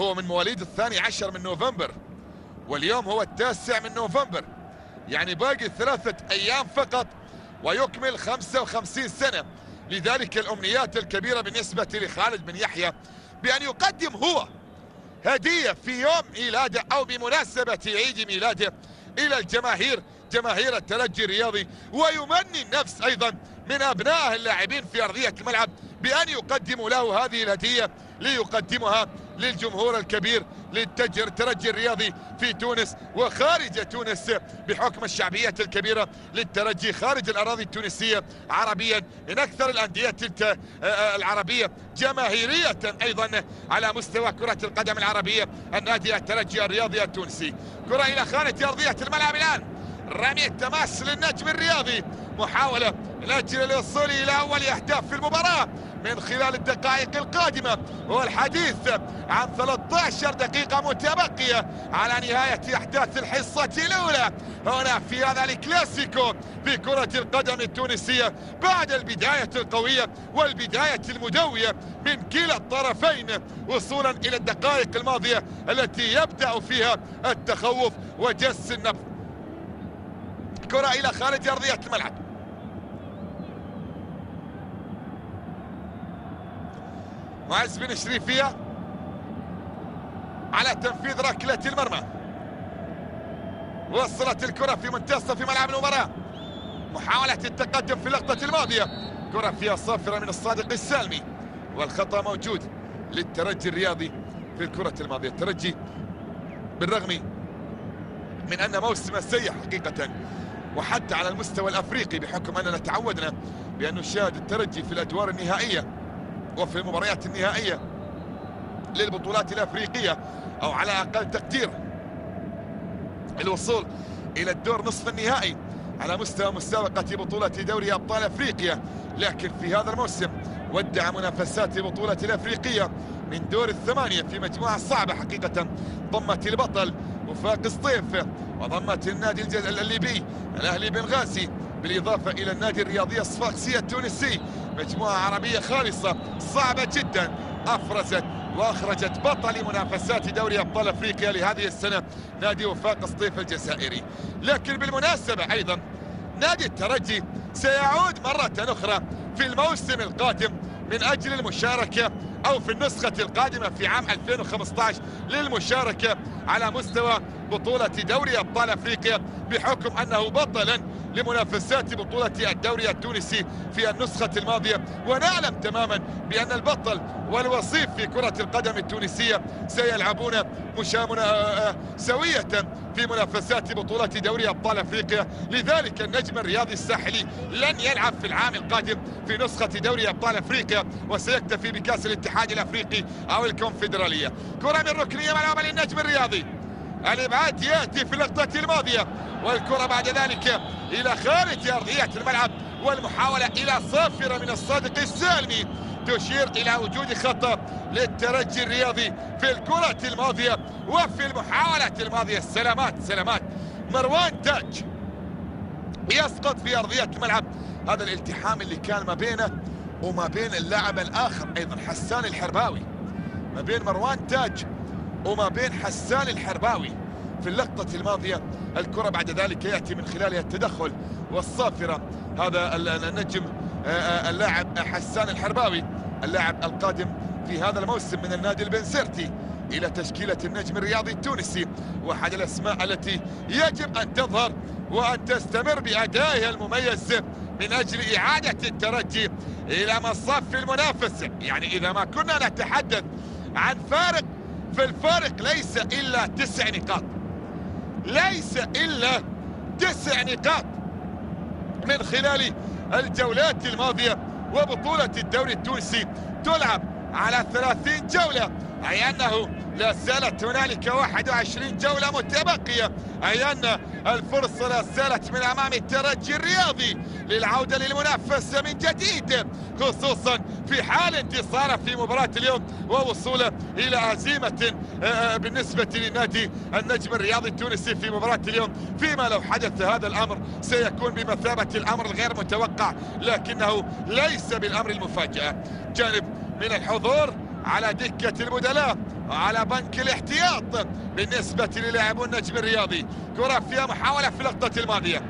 هو من مواليد 12 من نوفمبر واليوم هو 9 من نوفمبر، يعني باقي 3 أيام فقط ويكمل 55 سنة. لذلك الأمنيات الكبيرة بالنسبة لخالد بن يحيى بأن يقدم هو هدية في يوم ميلاده أو بمناسبة عيد ميلاده إلى الجماهير، جماهير الترجي الرياضي، ويمني النفس أيضا من أبنائه اللاعبين في أرضية الملعب بأن يقدموا له هذه الهدية ليقدمها للجمهور الكبير للترجي الرياضي في تونس وخارج تونس، بحكم الشعبية الكبيرة للترجي خارج الأراضي التونسية عربيا، من أكثر الأندية العربية جماهيرية أيضا على مستوى كرة القدم العربية النادي الترجي الرياضي التونسي. كرة إلى خانة أرضية الملعب الآن، رمي التماس للنجم الرياضي، محاولة لأجل الوصول إلى أول أهداف في المباراة من خلال الدقائق القادمة، والحديث عن 13 دقيقة متبقية على نهاية أحداث الحصة الأولى هنا في هذا الكلاسيكو في كرة القدم التونسية، بعد البداية القوية والبداية المدوية من كلا الطرفين وصولا إلى الدقائق الماضية التي يبدأ فيها التخوف وجس النبض. كرة إلى خارج أرضية الملعب، معز بن شريفية على تنفيذ ركلة المرمى، وصلت الكرة في منتصف ملعب المباراة. محاولة التقدم في اللقطة الماضية، كرة فيها صافرة من الصادق السالمي، والخطأ موجود للترجي الرياضي في الكرة الماضية. الترجي بالرغم من أن موسمه سيء حقيقة وحتى على المستوى الأفريقي، بحكم أننا تعودنا بأن نشاهد الترجي في الأدوار النهائية وفي المباريات النهائية للبطولات الأفريقية، أو على أقل تقدير الوصول إلى الدور نصف النهائي على مستوى مسابقة بطولة دوري أبطال أفريقيا. لكن في هذا الموسم ودع منافسات البطولة الأفريقية من دور الثمانية في مجموعة صعبة حقيقة، ضمت البطل وفاق سطيف، وضمت النادي الليبي الأهلي بنغازي، بالإضافة إلى النادي الرياضي الصفاقسي التونسي. مجموعة عربية خالصة صعبة جدا، أفرزت وأخرجت بطل منافسات دوري أبطال أفريقيا لهذه السنة نادي وفاق سطيف الجزائري. لكن بالمناسبة أيضا نادي الترجي سيعود مرة أخرى في الموسم القادم من أجل المشاركة، أو في النسخة القادمة في عام 2015 للمشاركة على مستوى بطولة دوري أبطال أفريقيا، بحكم أنه بطلا لمنافسات بطولة الدوري التونسي في النسخة الماضية. ونعلم تماما بأن البطل والوصيف في كرة القدم التونسية سيلعبون سوية في منافسات بطولة دوري أبطال أفريقيا. لذلك النجم الرياضي الساحلي لن يلعب في العام القادم في نسخة دوري أبطال أفريقيا، وسيكتفي بكأس الاتحاد الأفريقي أو الكونفدرالية. كرة من ركنية ملعوبة للنجم الرياضي، الإبعاد يأتي في اللقطة الماضية، والكرة بعد ذلك إلى خارج أرضية الملعب، والمحاولة إلى صافرة من الصادق السالمي تشير إلى وجود خطأ للترجي الرياضي في الكرة الماضية وفي المحاولة الماضية. سلامات مروان تاج يسقط في أرضية الملعب. هذا الالتحام اللي كان ما بينه وما بين اللاعب الآخر أيضا حسان الحرباوي، ما بين مروان تاج وما بين حسان الحرباوي في اللقطة الماضية. الكرة بعد ذلك يأتي من خلالها التدخل والصافرة، هذا النجم اللاعب حسان الحرباوي، اللاعب القادم في هذا الموسم من النادي البنسرتي إلى تشكيلة النجم الرياضي التونسي، واحد الأسماء التي يجب أن تظهر وأن تستمر بأدائها المميز من أجل إعادة الترجي إلى مصاف المنافسة. يعني إذا ما كنا نتحدث عن فارق، فالفارق ليس إلا 9 نقاط، ليس إلا 9 نقاط من خلال الجولات الماضية. وبطولة الدوري التونسي تلعب على 30 جولة، أي أنه لا زالت هنالك 21 جولة متبقية، أي أن الفرصة لا زالت من أمام الترجي الرياضي للعودة للمنافسة من جديد، خصوصا في حال انتصاره في مباراة اليوم ووصوله إلى هزيمة بالنسبة لنادي النجم الرياضي التونسي في مباراة اليوم، فيما لو حدث هذا الأمر سيكون بمثابة الأمر الغير متوقع، لكنه ليس بالأمر المفاجأة. جانب من الحضور على دكة البدلاء وعلى بنك الاحتياط بالنسبة للاعبو النجم الرياضي. كرة فيها محاولة في اللقطة الماضية،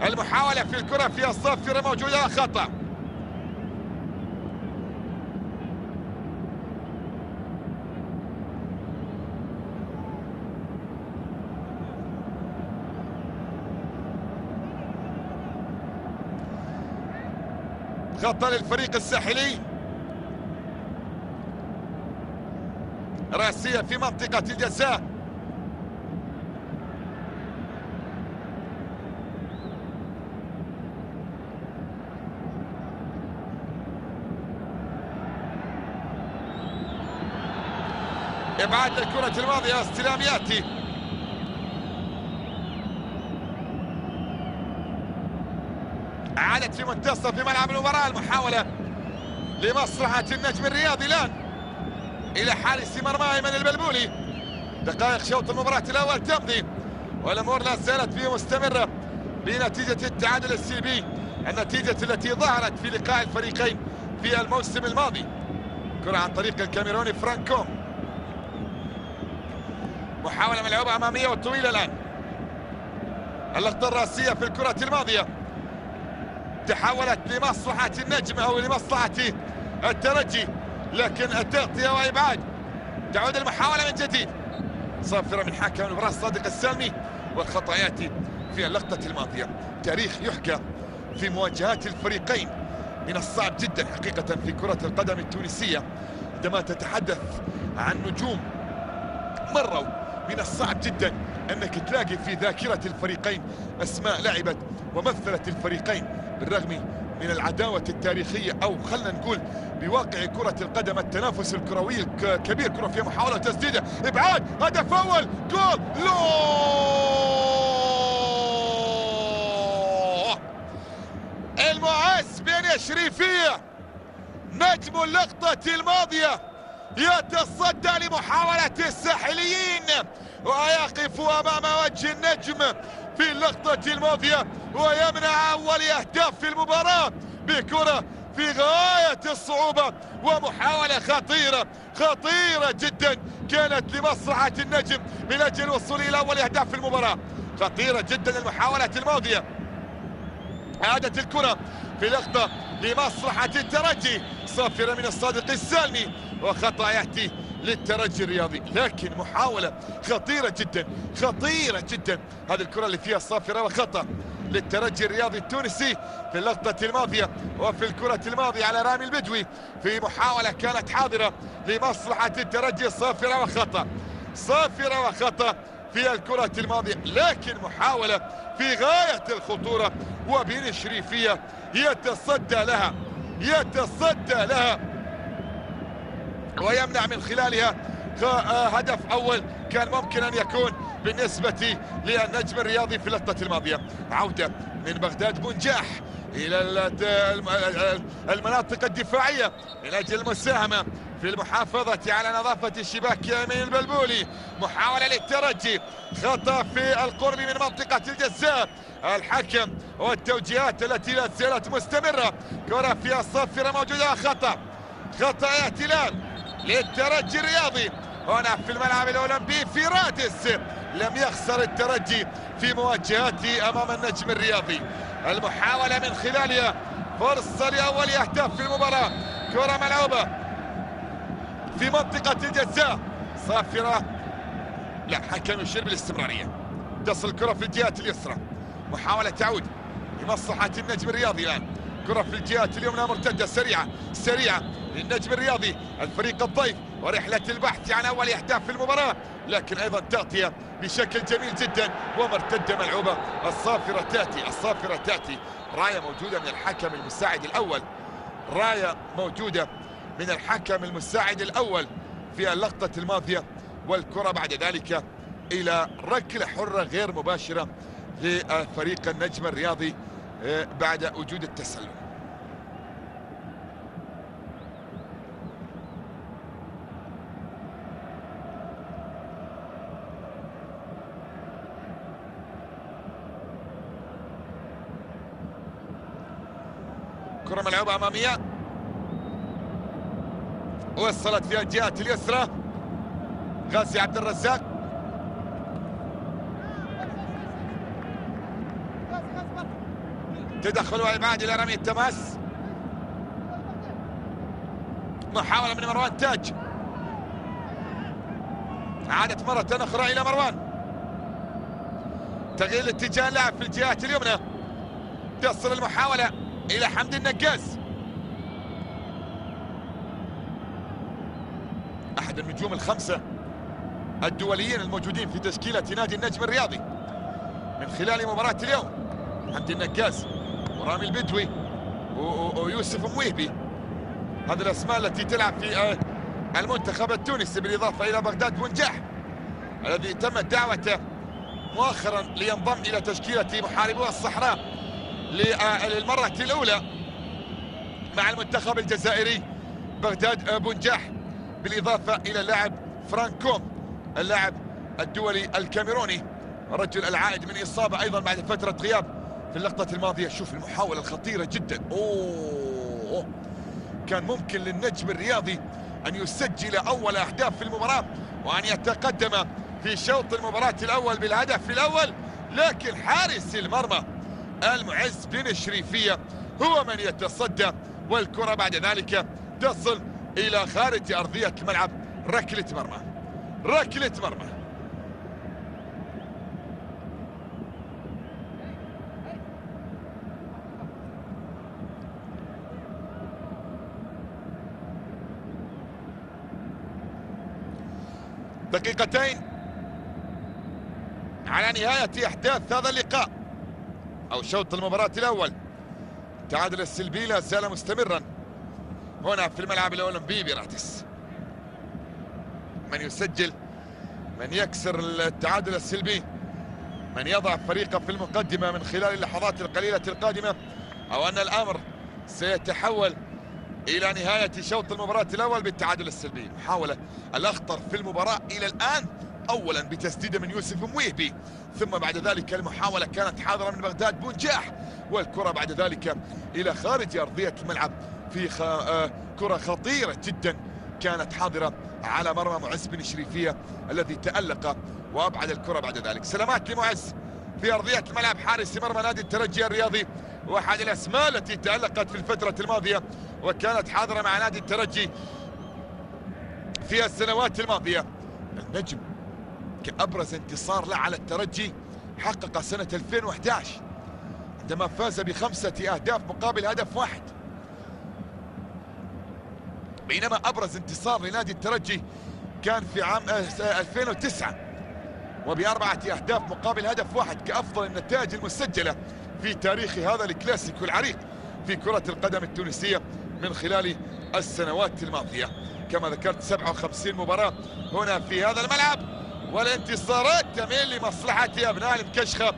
المحاولة في الكرة فيها صافرة موجودة، خطأ. خطأ للفريق الساحلي، راسية في منطقة الجزاء. إبعاد الكرة الماضية، استلام يأتي عادت في منتصف ملعب المباراة، المحاولة لمصلحة النجم الرياضي الآن إلى حارس مرمى أيمن البلبولي. دقائق شوط المباراة الأول تمضي والأمور لا زالت فيه مستمرة بنتيجة التعادل السلبي، النتيجة التي ظهرت في لقاء الفريقين في الموسم الماضي. كرة عن طريق الكاميروني فرانكوم، محاولة ملعوبة أمامية وطويلة الآن. اللقطة الرأسية في الكرة الماضية تحولت لمصلحة النجم أو لمصلحة الترجي، لكن التغطية وإبعاد. تعود المحاولة من جديد، صافرة من حكم المباراة الصادق السالمي، والخطأ يأتي في اللقطة الماضية. تاريخ يحكى في مواجهات الفريقين، من الصعب جدا حقيقة في كرة القدم التونسية عندما تتحدث عن نجوم مروا، من الصعب جدا أنك تلاقي في ذاكرة الفريقين أسماء لعبت ومثلت الفريقين بالرغم من العداوة التاريخية، أو خلنا نقول بواقع كرة القدم التنافس الكروي الكبير. كرة فيها محاولة تسديدة، إبعاد، هدف أول، جول، المعز بن شريفية نجم اللقطة الماضية يتصدى لمحاولة الساحليين ويقف أمام وجه النجم في اللقطة الماضية ويمنع أول أهداف في المباراة بكرة في غاية الصعوبة ومحاولة خطيرة جدا كانت لمصلحة النجم من أجل الوصول إلى أول أهداف في المباراة. خطيرة جدا المحاولة الماضية. عادت الكرة في لقطة لمصلحة الترجي، صافرة من الصادق السالمي وخطأ يأتي للترجي الرياضي، لكن محاولة خطيرة جدا. هذه الكرة اللي فيها صافرة وخطأ للترجي الرياضي التونسي في اللقطة الماضية وفي الكرة الماضية على رامي البدوي في محاولة كانت حاضرة لمصلحة الترجي. صافرة وخطأ في الكرة الماضية، لكن محاولة في غاية الخطورة وبن شريفية يتصدى لها ويمنع من خلالها هدف أول كان ممكن أن يكون بالنسبة للنجم الرياضي في اللقطة الماضية. عودة من بغداد بنجاح إلى المناطق الدفاعية من أجل المساهمة في المحافظة على نظافة الشباك من البلبولي. محاولة للترجي، خطأ في القرب من منطقة الجزاء. الحكم والتوجيهات التي لا زالت مستمرة. كرة فيها صافرة موجودة، خطأ احتلال للترجي الرياضي هنا في الملعب الأولمبي في رادس. لم يخسر الترجي في مواجهاته أمام النجم الرياضي. المحاولة من خلالها فرصة لأول أهداف في المباراة. كرة ملعوبة في منطقة الجزاء، صافرة، لا، حكم يشير بالاستمرارية. تصل الكرة في الجهات اليسرى، محاولة تعود لمصلحة النجم الرياضي. الآن كرة في الجهات اليمنى مرتدة سريعة للنجم الرياضي الفريق الضيف ورحلة البحث عن أول أهداف في المباراة، لكن أيضا تغطية بشكل جميل جدا ومرتدة ملعوبة. الصافرة تأتي. راية موجودة من الحكم المساعد الأول في اللقطة الماضية، والكرة بعد ذلك إلى ركلة حرة غير مباشرة لفريق النجم الرياضي بعد وجود التسلل. كرة ملعوبة أمامية وصلت في الجهات اليسرى. غازي عبد الرزاق، تدخل وإبعاد إلى رمي التماس. محاولة من مروان تاج، عادت مرة أخرى إلى مروان. تغيير الاتجاه اللاعب في الجهات اليمنى. تصل المحاولة إلى حمد النقاز، أحد النجوم الخمسة الدوليين الموجودين في تشكيلة نادي النجم الرياضي من خلال مباراة اليوم. حمد النقاز ورامي البدوي ويوسف مويهبي، هذه الأسماء التي تلعب في المنتخب التونسي، بالإضافة إلى بغداد بنجاح الذي تمت دعوته مؤخرا لينضم إلى تشكيلة محاربو الصحراء للمرة الأولى مع المنتخب الجزائري. بغداد بنجاح بالإضافة إلى اللاعب فرانكوم اللاعب الدولي الكاميروني، الرجل العائد من إصابة أيضا بعد فترة غياب في اللقطة الماضية. شوف المحاولة الخطيرة جدا. كان ممكن للنجم الرياضي أن يسجل أول أهداف في المباراة وأن يتقدم في شوط المباراة الأول بالهدف الأول، لكن حارس المرمى المعز بن شريفية هو من يتصدى، والكرة بعد ذلك تصل إلى خارج أرضية الملعب. ركلة مرمى. دقيقتين على نهاية أحداث هذا اللقاء أو شوط المباراة الأول. التعادل السلبي لا زال مستمرا هنا في الملعب الأولمبي برادس. من يسجل، من يكسر التعادل السلبي، من يضع فريقه في المقدمة من خلال اللحظات القليلة القادمة، أو أن الأمر سيتحول إلى نهاية شوط المباراة الأول بالتعادل السلبي. محاولة الأخطر في المباراة إلى الآن، أولا بتسديدة من يوسف مويهبي، ثم بعد ذلك المحاولة كانت حاضرة من بغداد بونجاح، والكرة بعد ذلك إلى خارج أرضية الملعب في كرة خطيرة جدا كانت حاضرة على مرمى معز بن شريفية الذي تألق وأبعد الكرة بعد ذلك. سلامات لمعز في أرضية الملعب، حارس مرمى نادي الترجي الرياضي، واحد الأسماء التي تألقت في الفترة الماضية وكانت حاضرة مع نادي الترجي في السنوات الماضية. النجم كأبرز انتصار له على الترجي حقق سنة 2011 عندما فاز ب5 أهداف مقابل هدف واحد، بينما أبرز انتصار لنادي الترجي كان في عام 2009 وب4 أهداف مقابل هدف واحد كأفضل النتائج المسجلة في تاريخ هذا الكلاسيكو العريق في كرة القدم التونسية من خلال السنوات الماضية. كما ذكرت 57 مباراة هنا في هذا الملعب، والانتصارات تميل لمصلحة أبناء المكشخة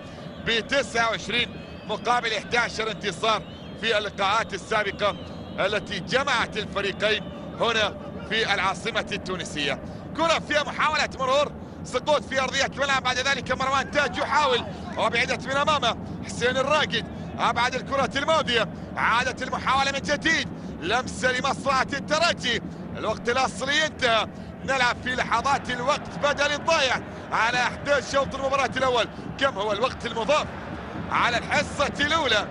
ب29 مقابل 11 انتصار في اللقاءات السابقة التي جمعت الفريقين هنا في العاصمة التونسية. كرة فيها محاولة مرور، سقوط في أرضية الملعب، بعد ذلك مروان تاج يحاول وبعدت من أمامه حسين الراقد، أبعد الكرة الماضية، عادت المحاولة من جديد، لمسة لمصلحة الترجي، الوقت الأصلي انتهى، نلعب في لحظات الوقت بدل الضايع على أحداث شوط المباراة الأول. كم هو الوقت المضاف على الحصة الأولى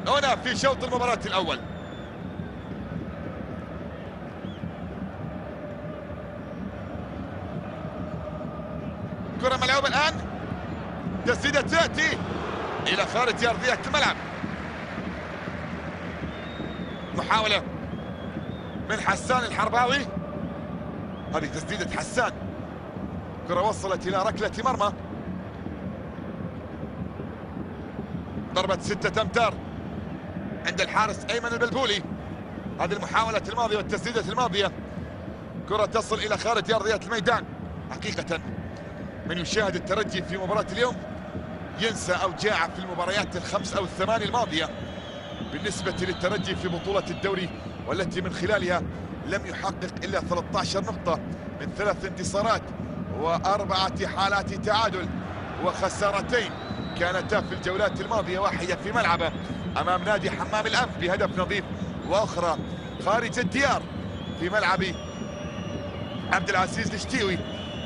هنا في شوط المباراة الأول؟ كرة ملعوبة الآن، تسديدة تأتي إلى خارج أرضية الملعب، محاولة من حسان الحرباوي، هذه تسديدة حسان، كرة وصلت إلى ركلة مرمى، ضربة 6 أمتار عند الحارس أيمن البلبولي. هذه المحاولة الماضية والتسديدة الماضية، كرة تصل إلى خارج أرضية الميدان. حقيقة من يشاهد الترجي في مباراة اليوم ينسى أوجاع في المباريات ال5 أو ال8 الماضية بالنسبة للترجي في بطولة الدوري، والتي من خلالها لم يحقق إلا 13 نقطة من 3 انتصارات و4 حالات تعادل وخسارتين كانتا في الجولات الماضية، واحدة في ملعبه أمام نادي حمام الأنف بهدف نظيف، وأخرى خارج الديار في ملعب عبد العزيز الشتيوي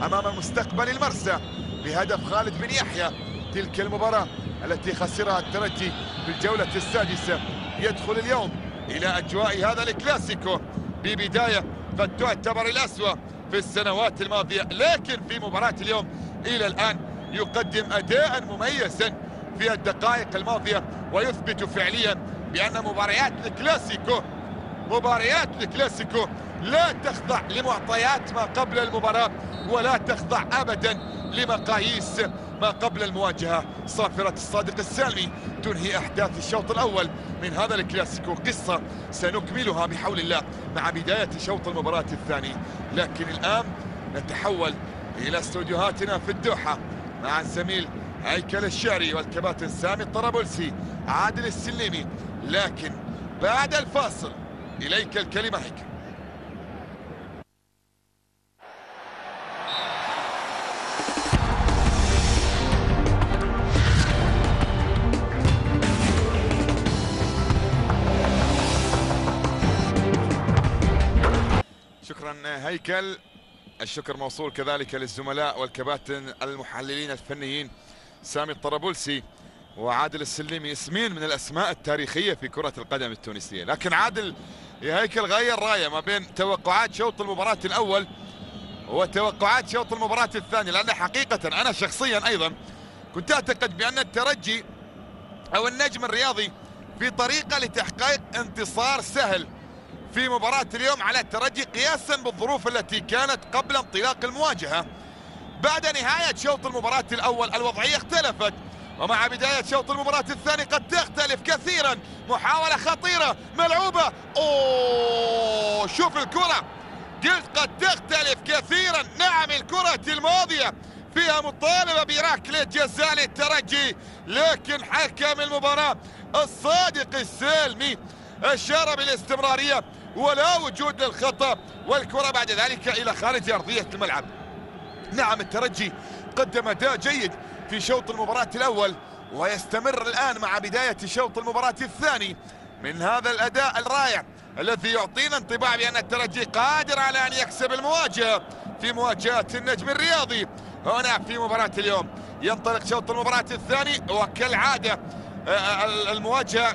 أمام مستقبل المرسى بهدف خالد بن يحيى. تلك المباراة التي خسرها الترجي في الجولة السادسة يدخل اليوم إلى أجواء هذا الكلاسيكو ببداية قد تعتبر الأسوأ في السنوات الماضية، لكن في مباراة اليوم إلى الآن يقدم أداء مميزا في الدقائق الماضية، ويثبت فعليا بأن مباريات الكلاسيكو لا تخضع لمعطيات ما قبل المباراة، ولا تخضع أبدا لمقاييس ما قبل المواجهة. صافرة الصادق السالمي تنهي أحداث الشوط الأول من هذا الكلاسيكو، قصة سنكملها بحول الله مع بداية شوط المباراة الثاني. لكن الآن نتحول إلى استوديوهاتنا في الدوحة مع الزميل هيكل الشعري والكباتن سامي الطرابلسي عادل السليمي، لكن بعد الفاصل إليك الكلمة هيكل. شكرا هيكل، الشكر موصول كذلك للزملاء والكباتن المحللين الفنيين سامي الطرابلسي وعادل السليمي، اسمين من الاسماء التاريخيه في كره القدم التونسيه. لكن عادل يا هيكل غير رايه ما بين توقعات شوط المباراه الاول وتوقعات شوط المباراه الثانيه، لان حقيقه انا شخصيا ايضا كنت اعتقد بان الترجي او النجم الرياضي في طريقه لتحقيق انتصار سهل في مباراة اليوم على الترجي قياسا بالظروف التي كانت قبل انطلاق المواجهة. بعد نهاية شوط المباراة الأول الوضعية اختلفت، ومع بداية شوط المباراة الثاني قد تختلف كثيرا. محاولة خطيرة ملعوبة، أوه شوف الكرة، قلت قد تختلف كثيرا. نعم الكرة الماضية فيها مطالبة بركلة جزاء للترجي، لكن حكم المباراة الصادق السالمي أشار بالاستمرارية ولا وجود للخطأ، والكرة بعد ذلك إلى خارج أرضية الملعب. نعم الترجي قدم أداء جيد في شوط المباراة الأول، ويستمر الآن مع بداية شوط المباراة الثاني من هذا الأداء الرائع الذي يعطينا انطباع بأن الترجي قادر على أن يكسب المواجهة في مواجهة النجم الرياضي هنا في مباراة اليوم. ينطلق شوط المباراة الثاني، وكالعادة المواجهة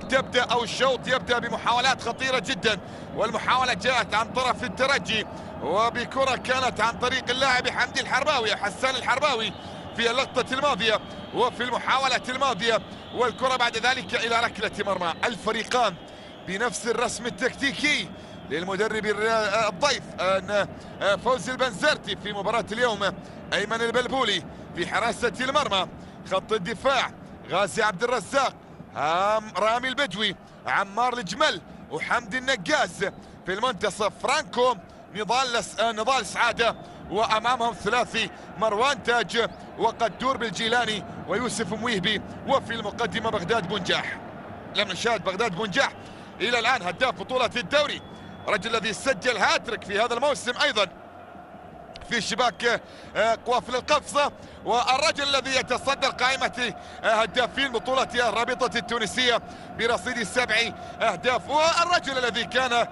تبدأ أو الشوط يبدأ بمحاولات خطيرة جدا، والمحاولة جاءت عن طرف الترجي وبكرة كانت عن طريق اللاعب حمدي الحرباوي حسان الحرباوي في اللقطة الماضية وفي المحاولة الماضية، والكرة بعد ذلك إلى ركلة مرمى. الفريقان بنفس الرسم التكتيكي للمدرب الضيف فوزي البنزرتي في مباراة اليوم، أيمن البلبولي في حراسة المرمى، خط الدفاع غازي عبد الرزاق، رامي البدوي، عمار الجمل، وحمدي النقاز في المنتصف، فرانكو، نضال سعادة، وأمامهم ثلاثي مروان تاج وقدور بالجيلاني ويوسف مويهبي، وفي المقدمة بغداد بنجاح. لم نشاهد بغداد بنجاح إلى الآن هداف بطولة الدوري، الرجل الذي سجل هاتريك في هذا الموسم أيضا في شباك قوافل القفصة، والرجل الذي يتصدر قائمة هدافين بطولة الرابطة التونسية برصيد 7 أهداف، والرجل الذي كان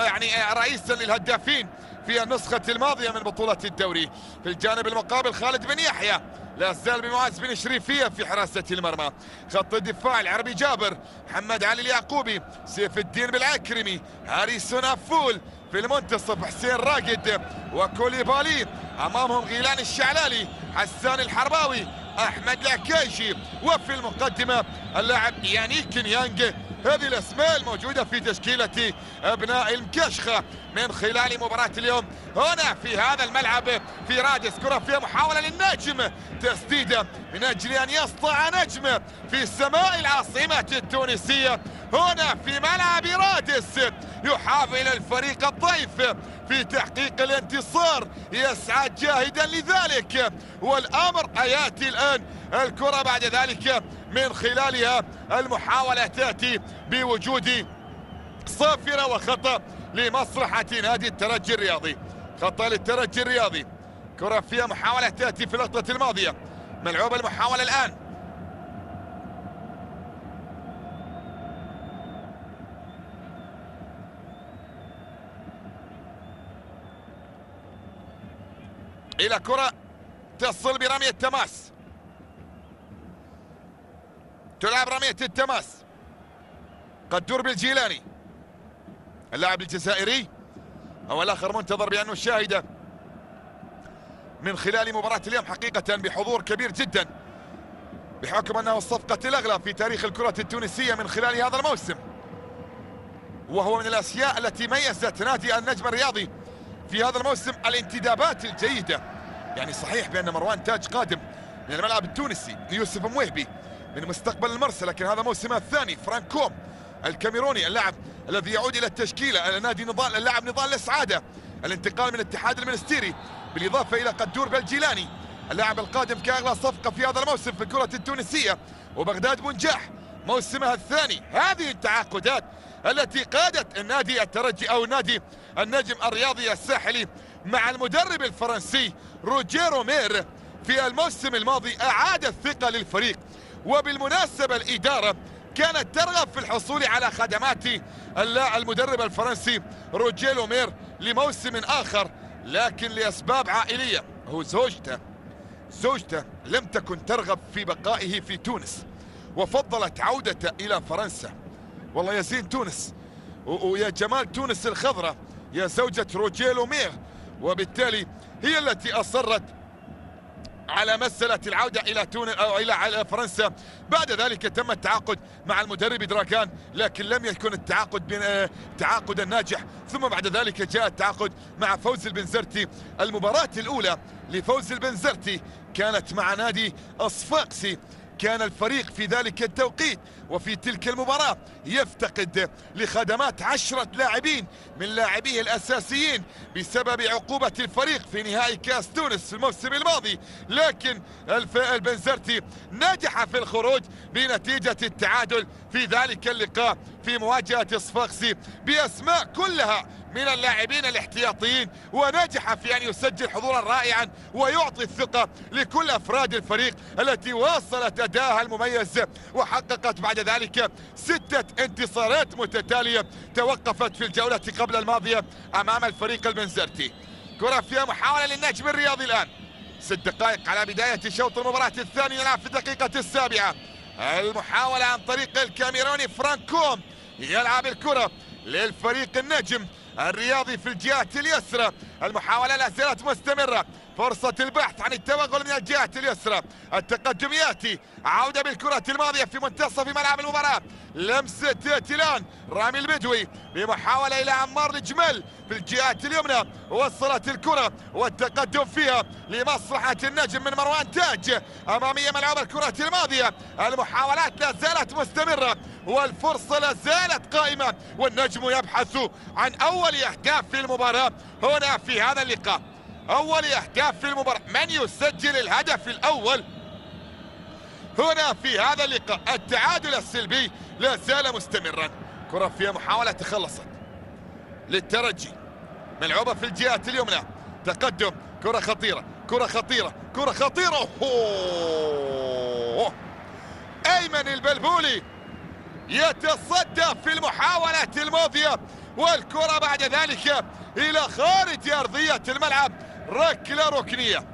يعني رئيسا للهدافين في النسخة الماضية من بطولة الدوري. في الجانب المقابل خالد بن يحيى لا زال بمعاذ بن شريفية في حراسة المرمى، خط الدفاع العربي جابر، محمد علي اليعقوبي، سيف الدين بالعكرمي، هاريسون أفول في المنتصف، حسين راقد وكوليبالي، امامهم غيلان الشعلالي، حسان الحرباوي، احمد العكاشي، وفي المقدمه اللاعب يانيك نيانج. هذه الاسماء الموجوده في تشكيله ابناء المكشخه من خلال مباراه اليوم هنا في هذا الملعب في رادس. كره فيها محاوله للنجم، تسديده من اجل ان يسطع نجم في سماء العاصمه التونسيه هنا في ملعب رادس، يحافظ الفريق الضيف في تحقيق الانتصار، يسعى جاهدا لذلك، والامر ياتي الان. الكره بعد ذلك من خلالها المحاوله تاتي بوجود صافره وخطا لمصلحه نادي الترجي الرياضي، خطا للترجي الرياضي. كره فيها محاوله تاتي في اللقطه الماضيه، ملعوبه المحاوله الان، إلى كرة تصل برمية تماس، تلعب رمية التماس، قدور بالجيلاني اللاعب الجزائري، هو الآخر منتظر بأن نشاهد من خلال مباراة اليوم حقيقة بحضور كبير جدا، بحكم أنه الصفقة الأغلى في تاريخ الكرة التونسية من خلال هذا الموسم، وهو من الأشياء التي ميزت نادي النجم الرياضي في هذا الموسم الانتدابات الجيدة. يعني صحيح بأن مروان تاج قادم من الملعب التونسي، يوسف مويهبي من مستقبل المرسى، لكن هذا موسمه الثاني. فرانكو الكاميروني اللاعب الذي يعود إلى التشكيلة، نادي نضال، اللاعب نضال السعادة، الانتقال من الاتحاد المنستيري، بالإضافة إلى قدور بالجيلاني اللاعب القادم كأغلى صفقة في هذا الموسم في الكرة التونسية، وبغداد بنجاح موسمها الثاني. هذه التعاقدات التي قادت النادي الترجي أو نادي النجم الرياضي الساحلي مع المدرب الفرنسي روجيرو مير في الموسم الماضي أعاد الثقة للفريق. وبالمناسبة الإدارة كانت ترغب في الحصول على خدمات المدرب الفرنسي روجيرو مير لموسم آخر، لكن لأسباب عائلية، هو زوجته لم تكن ترغب في بقائه في تونس وفضلت عودته إلى فرنسا. والله يا زين تونس ويا جمال تونس الخضراء يا زوجة روجيرو مير، وبالتالي هي التي أصرت على مسألة العودة إلى تونس أو إلى فرنسا. بعد ذلك تم التعاقد مع المدرب دراغان، لكن لم يكن التعاقد تعاقدا ناجح. ثم بعد ذلك جاء التعاقد مع فوزي البنزرتي. المباراة الأولى لفوزي البنزرتي كانت مع نادي الصفاقسي. كان الفريق في ذلك التوقيت وفي تلك المباراة يفتقد لخدمات 10 لاعبين من لاعبيه الأساسيين بسبب عقوبة الفريق في نهائي كأس تونس في الموسم الماضي، لكن البنزرتي نجح في الخروج بنتيجة التعادل في ذلك اللقاء في مواجهة الصفاقسي بأسماء كلها من اللاعبين الاحتياطيين، ونجح في أن يسجل حضورا رائعا ويعطي الثقة لكل أفراد الفريق التي واصلت أداءها المميز وحققت بعد ذلك 6 انتصارات متتالية توقفت في الجولة قبل الماضية أمام الفريق البنزرتي. كرة فيها محاولة للنجم الرياضي الآن. 6 دقائق على بداية شوط المباراة الثاني، نلعب في الدقيقة السابعة. المحاولة عن طريق الكاميروني فرانكوم، يلعب الكرة للفريق النجم الرياضي في الجهة اليسرى. المحاولة لا زالت مستمرة، فرصة البحث عن التوغل من الجهة اليسرى. التقدم يأتي، عودة بالكرة الماضية في منتصف ملعب المباراة. لمسة تيلان، رامي البدوي بمحاولة إلى عمار الجمل في الجهة اليمنى، وصلت الكرة والتقدم فيها لمصلحة النجم من مروان تاج أمامية ملعب الكرة الماضية. المحاولات لا زالت مستمرة والفرصة لا زالت قائمة، والنجم يبحث عن أول أهداف في المباراة هنا في هذا اللقاء. أول أهداف في المباراة، من يسجل الهدف الأول هنا في هذا اللقاء؟ التعادل السلبي لا زال مستمرا. كرة فيها محاولة تخلصت للترجي، ملعوبة في الجهة اليمنى، تقدم، كرة خطيرة، كرة خطيرة، كرة خطيرة. أيمن البلبولي يتصدى في المحاولة الماضية، والكرة بعد ذلك إلى خارج أرضية الملعب. ركلة ركنية،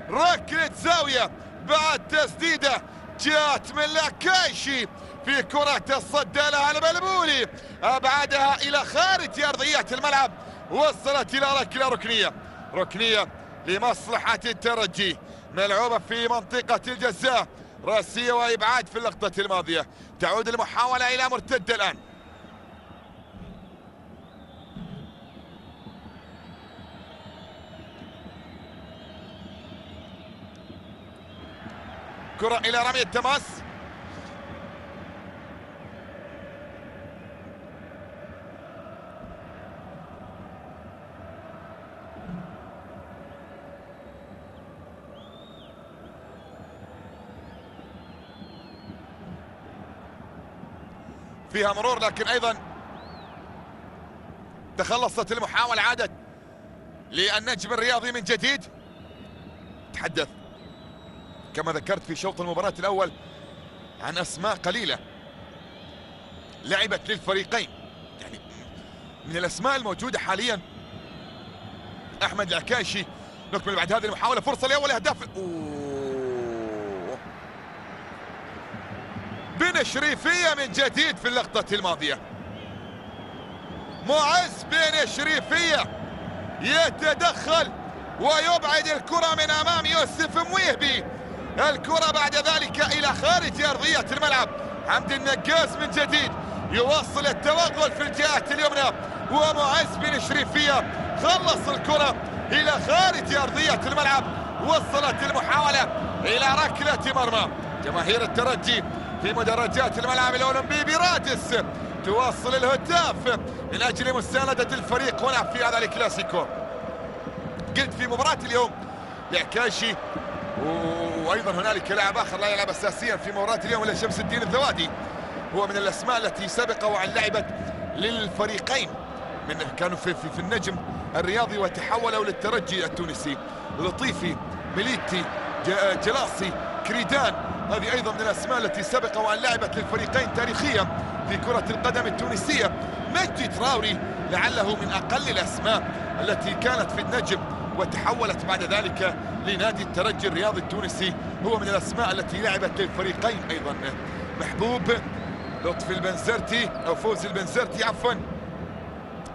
ركلة زاوية بعد تسديدة جاءت من لاكايشي في كرة تصدى لها البلبولي، أبعدها إلى خارج أرضية الملعب، وصلت إلى ركلة ركنية. ركنية لمصلحة الترجي، ملعوبة في منطقة الجزاء، راسية وإبعاد في اللقطة الماضية. تعود المحاولة إلى مرتدة الآن. كرة إلى رمي التماس، فيها مرور لكن أيضا تخلصت المحاولة. عادت للنجم الرياضي من جديد. تحدث كما ذكرت في شوط المباراة الأول عن أسماء قليلة لعبت للفريقين، يعني من الأسماء الموجودة حاليا أحمد العكاشي. نكمل بعد هذه المحاولة، فرصة لأول أهداف. بن شريفية من جديد في اللقطة الماضية. معز بن شريفية يتدخل ويبعد الكرة من أمام يوسف مويهبي. الكرة بعد ذلك إلى خارج أرضية الملعب. حمدي النقاز من جديد يواصل التوغل في الجهة اليمنى، ومعز بن شريفية خلص الكرة إلى خارج أرضية الملعب. وصلت المحاولة إلى ركلة مرمى. جماهير الترجي في مدرجات الملعب الأولمبي برادس تواصل الهتاف من أجل مساندة الفريق هنا في هذا الكلاسيكو. قلت في مباراة اليوم لعكاشي، وايضا هنالك لاعب اخر لا يلعب اساسيا في مباراه اليوم الا شمس الدين الذوادي، هو من الاسماء التي سبق وان لعبت للفريقين، كانوا في النجم الرياضي وتحولوا للترجي التونسي. لطيفي، مليتي، جلاصي، كريدان، هذه ايضا من الاسماء التي سبق وان لعبت للفريقين تاريخيا في كره القدم التونسيه. مجدي تراوري لعله من اقل الاسماء التي كانت في النجم وتحولت بعد ذلك لنادي الترجي الرياضي التونسي، هو من الأسماء التي لعبت للفريقين أيضا. محبوب، لطفي البنزرتي أو فوزي البنزرتي عفوا،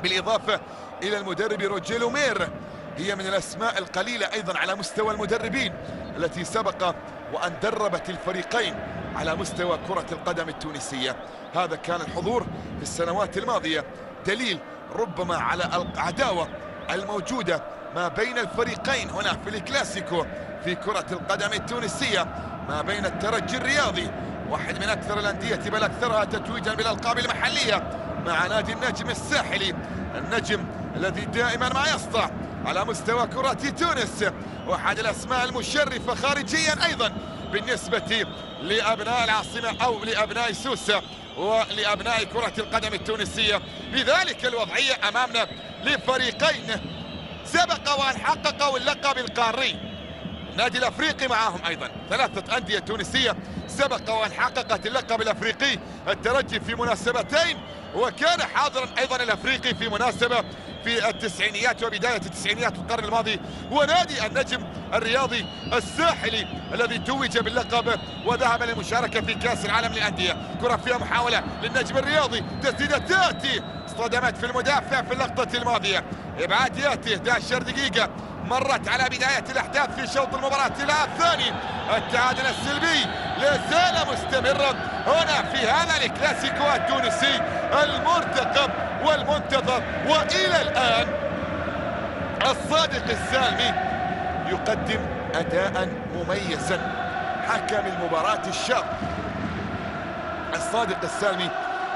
بالإضافة إلى المدرب روجيه لومير، هي من الأسماء القليلة أيضا على مستوى المدربين التي سبق وأن دربت الفريقين على مستوى كرة القدم التونسية. هذا كان الحضور في السنوات الماضية دليل ربما على العداوة الموجودة ما بين الفريقين هنا في الكلاسيكو في كرة القدم التونسية، ما بين الترجي الرياضي واحد من أكثر الأندية بل أكثرها تتويجا بالألقاب المحلية مع نادي النجم الساحلي، النجم الذي دائما ما يسطع على مستوى كرة تونس، واحد الأسماء المشرفة خارجيا أيضا بالنسبة لأبناء العاصمة أو لأبناء سوسة ولأبناء كرة القدم التونسية. لذلك الوضعية أمامنا لفريقين سبق وأن حققوا اللقب القاري، النادي الأفريقي معهم أيضا 3 أندية تونسية سبق وأن حققت اللقب الأفريقي، الترجي في مناسبتين وكان حاضرا أيضا الأفريقي في مناسبة في التسعينيات وبداية التسعينيات القرن الماضي، ونادي النجم الرياضي الساحلي الذي توج باللقب وذهب للمشاركة في كأس العالم للأندية. كرة فيها محاولة للنجم الرياضي، تسديدة تأتي اصطدمت في المدافع في اللقطة الماضية، إبعاد يأتي 11 دقيقة مرت على بداية الأحداث في شوط المباراة الثاني. التعادل السلبي لازال مستمرا هنا في هذا الكلاسيكو التونسي المرتقب والمنتظر، وإلى الآن الصادق السالمي يقدم أداء مميزا، حكم المباراة الشاب الصادق السالمي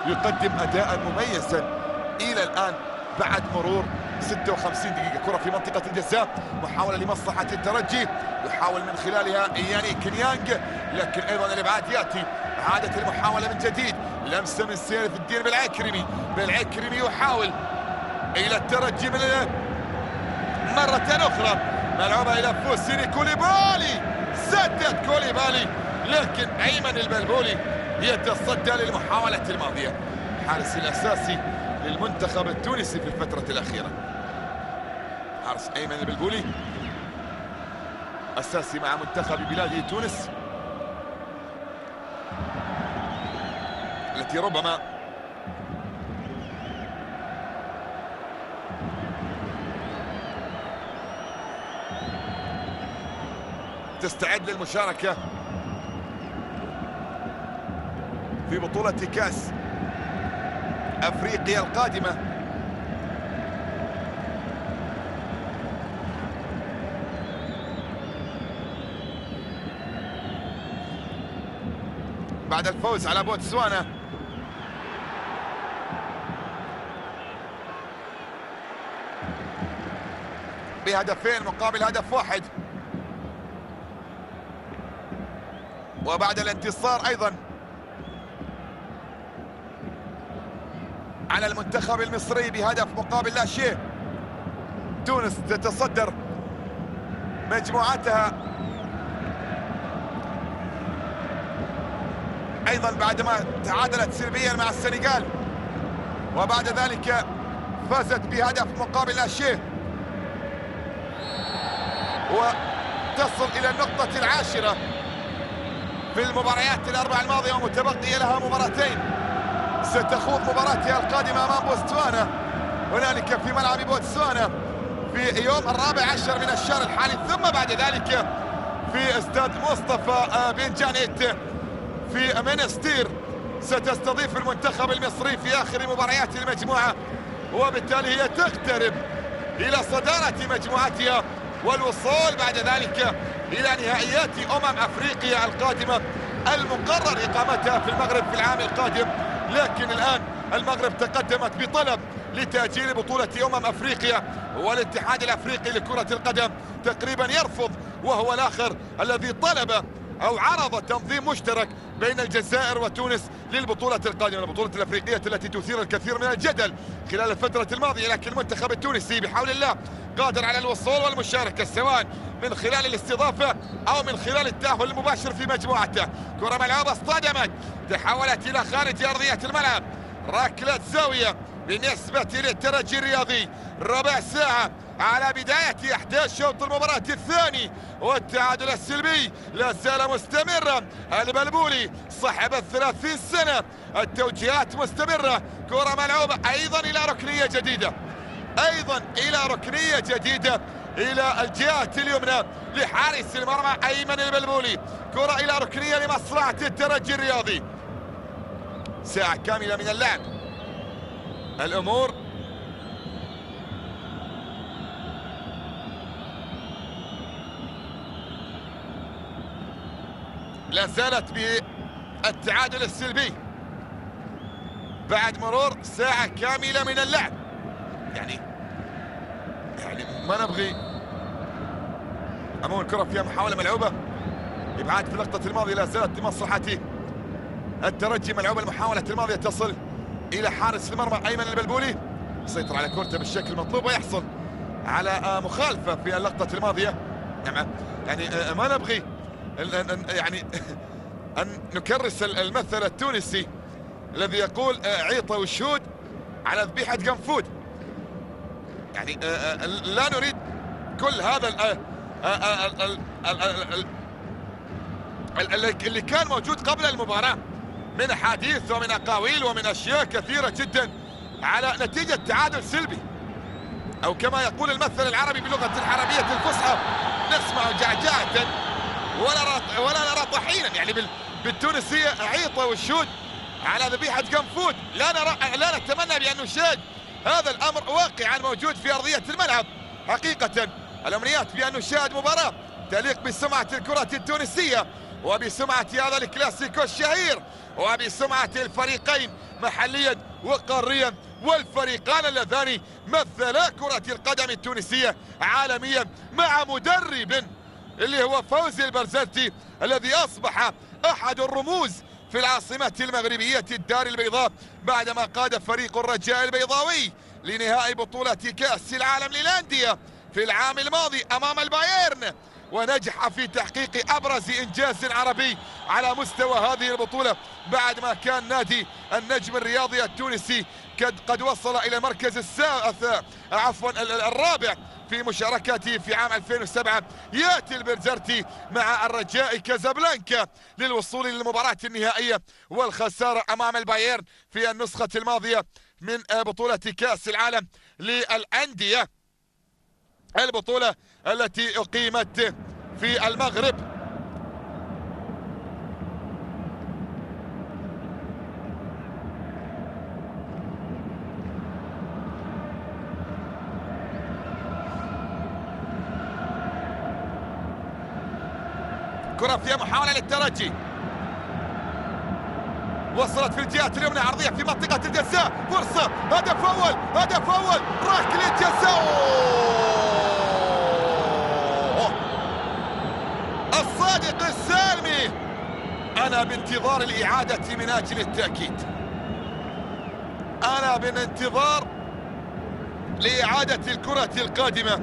يقدم أداء مميزا إلى الآن بعد مرور 56 دقيقة. كرة في منطقة الجزاء، محاولة لمصلحة الترجي يحاول من خلالها يانيك نيانج، لكن أيضا الإبعاد يأتي، إعادة المحاولة من جديد، لمسة من سيف الدين بالعكرمي يحاول إلى الترجي من مرة أخرى، ملعوبة إلى فوسيني كوليبالي، سدد كوليبالي لكن أيمن البلبولي يتصدى للمحاولة الماضية. الحارس الأساسي للمنتخب التونسي في الفترة الأخيرة حارس أيمن البلبولي، أساسي مع منتخب بلاد تونس التي ربما تستعد للمشاركة في بطولة كأس أفريقيا القادمة. بعد الفوز على بوتسوانا بهدفين مقابل هدف واحد، وبعد الانتصار أيضا على المنتخب المصري بهدف مقابل لا شيء، تونس تتصدر مجموعتها ايضا بعدما تعادلت سلبيا مع السنغال، وبعد ذلك فازت بهدف مقابل لا شيء وتصل الى النقطة العاشرة في المباريات الأربع الماضية ومتبقي لها مباراتين. ستخوض مباراتها القادمة أمام بوتسوانا هنالك في ملعب بوتسوانا في يوم 14 من الشهر الحالي، ثم بعد ذلك في استاد مصطفى بن جانيت في منستير ستستضيف المنتخب المصري في آخر مباريات المجموعة، وبالتالي هي تقترب إلى صدارة مجموعتها والوصول بعد ذلك إلى نهائيات أفريقيا القادمة المقرر إقامتها في المغرب في العام القادم. لكن الآن المغرب تقدمت بطلب لتأجيل بطولة أفريقيا، والاتحاد الأفريقي لكرة القدم تقريبا يرفض، وهو الآخر الذي طلب أو عرض تنظيم مشترك بين الجزائر وتونس للبطولة القادمة، البطولة الأفريقية التي تثير الكثير من الجدل خلال الفترة الماضية. لكن المنتخب التونسي بحول الله قادر على الوصول والمشاركة سواء من خلال الاستضافة أو من خلال التأهل المباشر في مجموعته. كرة ملعوبة اصطدمت، تحولت إلى خارج أرضية الملعب، ركلة زاوية بالنسبة للترجي الرياضي. ربع ساعة على بداية أحداث شوط المباراة الثاني، والتعادل السلبي لا زال مستمرا. البلبولي صاحب 30 سنة، التوجيهات مستمرة، كرة ملعوبة أيضا إلى ركنية جديدة، إلى الجهة اليمنى لحارس المرمى أيمن البلبولي. كرة إلى ركنية لمصلحة الترجي الرياضي. ساعة كاملة من اللعب، الأمور لا زالت بالتعادل السلبي بعد مرور ساعة كاملة من اللعب. يعني ما نبغي أمام الكرة فيها محاولة ملعوبة، إبعاد في اللقطة الماضية لا زالت لمصلحة الترجي. ملعوبة المحاولة الماضية تصل إلى حارس المرمى أيمن البلبولي، يسيطر على كرته بالشكل المطلوب ويحصل على مخالفة في اللقطة الماضية. يعني ما نبغي يعني أن نكرس المثل التونسي الذي يقول عيطة والشهود على ذبيحة قنفود. يعني لا نريد كل هذا اللي كان موجود قبل المباراة من أحاديث ومن أقاويل ومن أشياء كثيرة جدا على نتيجة تعادل سلبي، أو كما يقول المثل العربي بلغة العربية الفصحى نسمع جعجعة ولا نرى طحينا. يعني بالتونسية عيطة والشهود على ذبيحة قنفود. لا نتمنى بأن نشاهد هذا الأمر واقعا موجود في أرضية الملعب. حقيقة الأمنيات بأن نشاهد مباراة تليق بسمعة الكرة التونسية وبسمعة هذا الكلاسيكو الشهير وبسمعة الفريقين محليا وقاريا، والفريقان اللذان مثلا كرة القدم التونسية عالميا مع مدرب اللي هو فوزي البرزنتي الذي أصبح أحد الرموز في العاصمة المغربية الدار البيضاء بعدما قاد فريق الرجاء البيضاوي لنهائي بطولة كأس العالم للأندية في العام الماضي أمام البايرن، ونجح في تحقيق أبرز إنجاز عربي على مستوى هذه البطولة بعدما كان نادي النجم الرياضي التونسي قد وصل إلى المركز الرابع في مشاركته في عام 2007. ياتي البرزرتي مع الرجاء كازابلانكا للوصول للمباراة النهائية والخسارة أمام البايرن في النسخة الماضية من بطولة كأس العالم للأندية، البطولة التي أقيمت في المغرب. كرة فيها محاولة للترجي، وصلت في الجهة اليمنى عرضية في منطقة الجزاء، فرصة هدف أول ركلة جزاء. الصادق السالمي، أنا بانتظار الإعادة من أجل التأكيد، أنا بانتظار لإعادة الكرة القادمة